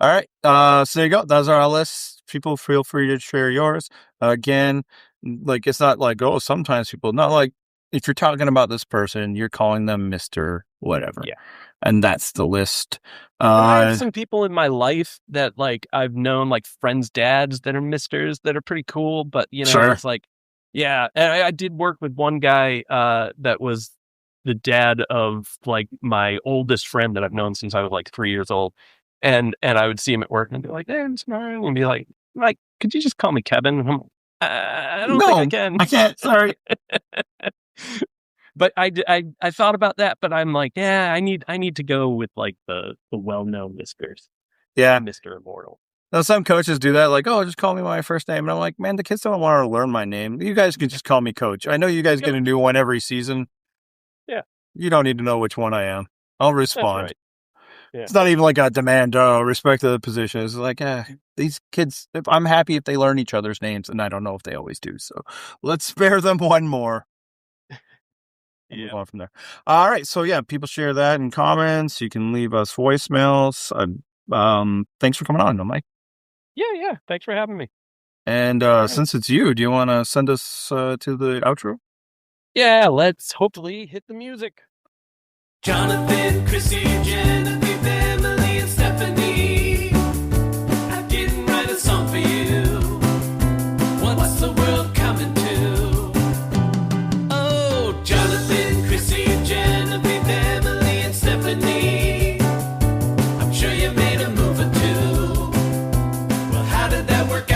All right. So there you go. Those are our lists. People feel free to share yours. Again, it's not like, oh, sometimes people, not like if you're talking about this person, you're calling them Mr. whatever. Yeah. And that's the list. I have some people in my life that I've known friends' dads that are misters that are pretty cool, but sure. It's yeah. And I did work with one guy that was the dad of my oldest friend that I've known since I was 3 years old. And I would see him at work and I'd be like, hey, it's Marion, and be like, could you just call me Kevin? And I don't think I can. I can't. Sorry. But I thought about that, but I'm like, yeah, I need to go with the well-known misters. Yeah. Mr. Immortal. Now, some coaches do that, oh, just call me by my first name. And I'm like, man, the kids don't want to learn my name. You guys can just call me Coach. I know you guys get a new one every season. Yeah. You don't need to know which one I am. I'll respond. Right. Yeah. It's not even a demand, respect to the position. It's these kids, I'm happy if they learn each other's names, and I don't know if they always do. So let's spare them one more. Move on from there. All right. So yeah, people share that in comments. You can leave us voicemails. Thanks for coming on, Mike. Yeah. Thanks for having me. And since it's you, do you want to send us to the outro? Yeah, let's hopefully hit the music. Jonathan, Chrissy, Genevieve, Emily, and Stephanie, I didn't write a song for you. What's the world coming to? Oh, Jonathan, Chrissy, Genevieve, Emily, and Stephanie, I'm sure you made a move or two. Well, how did that work out?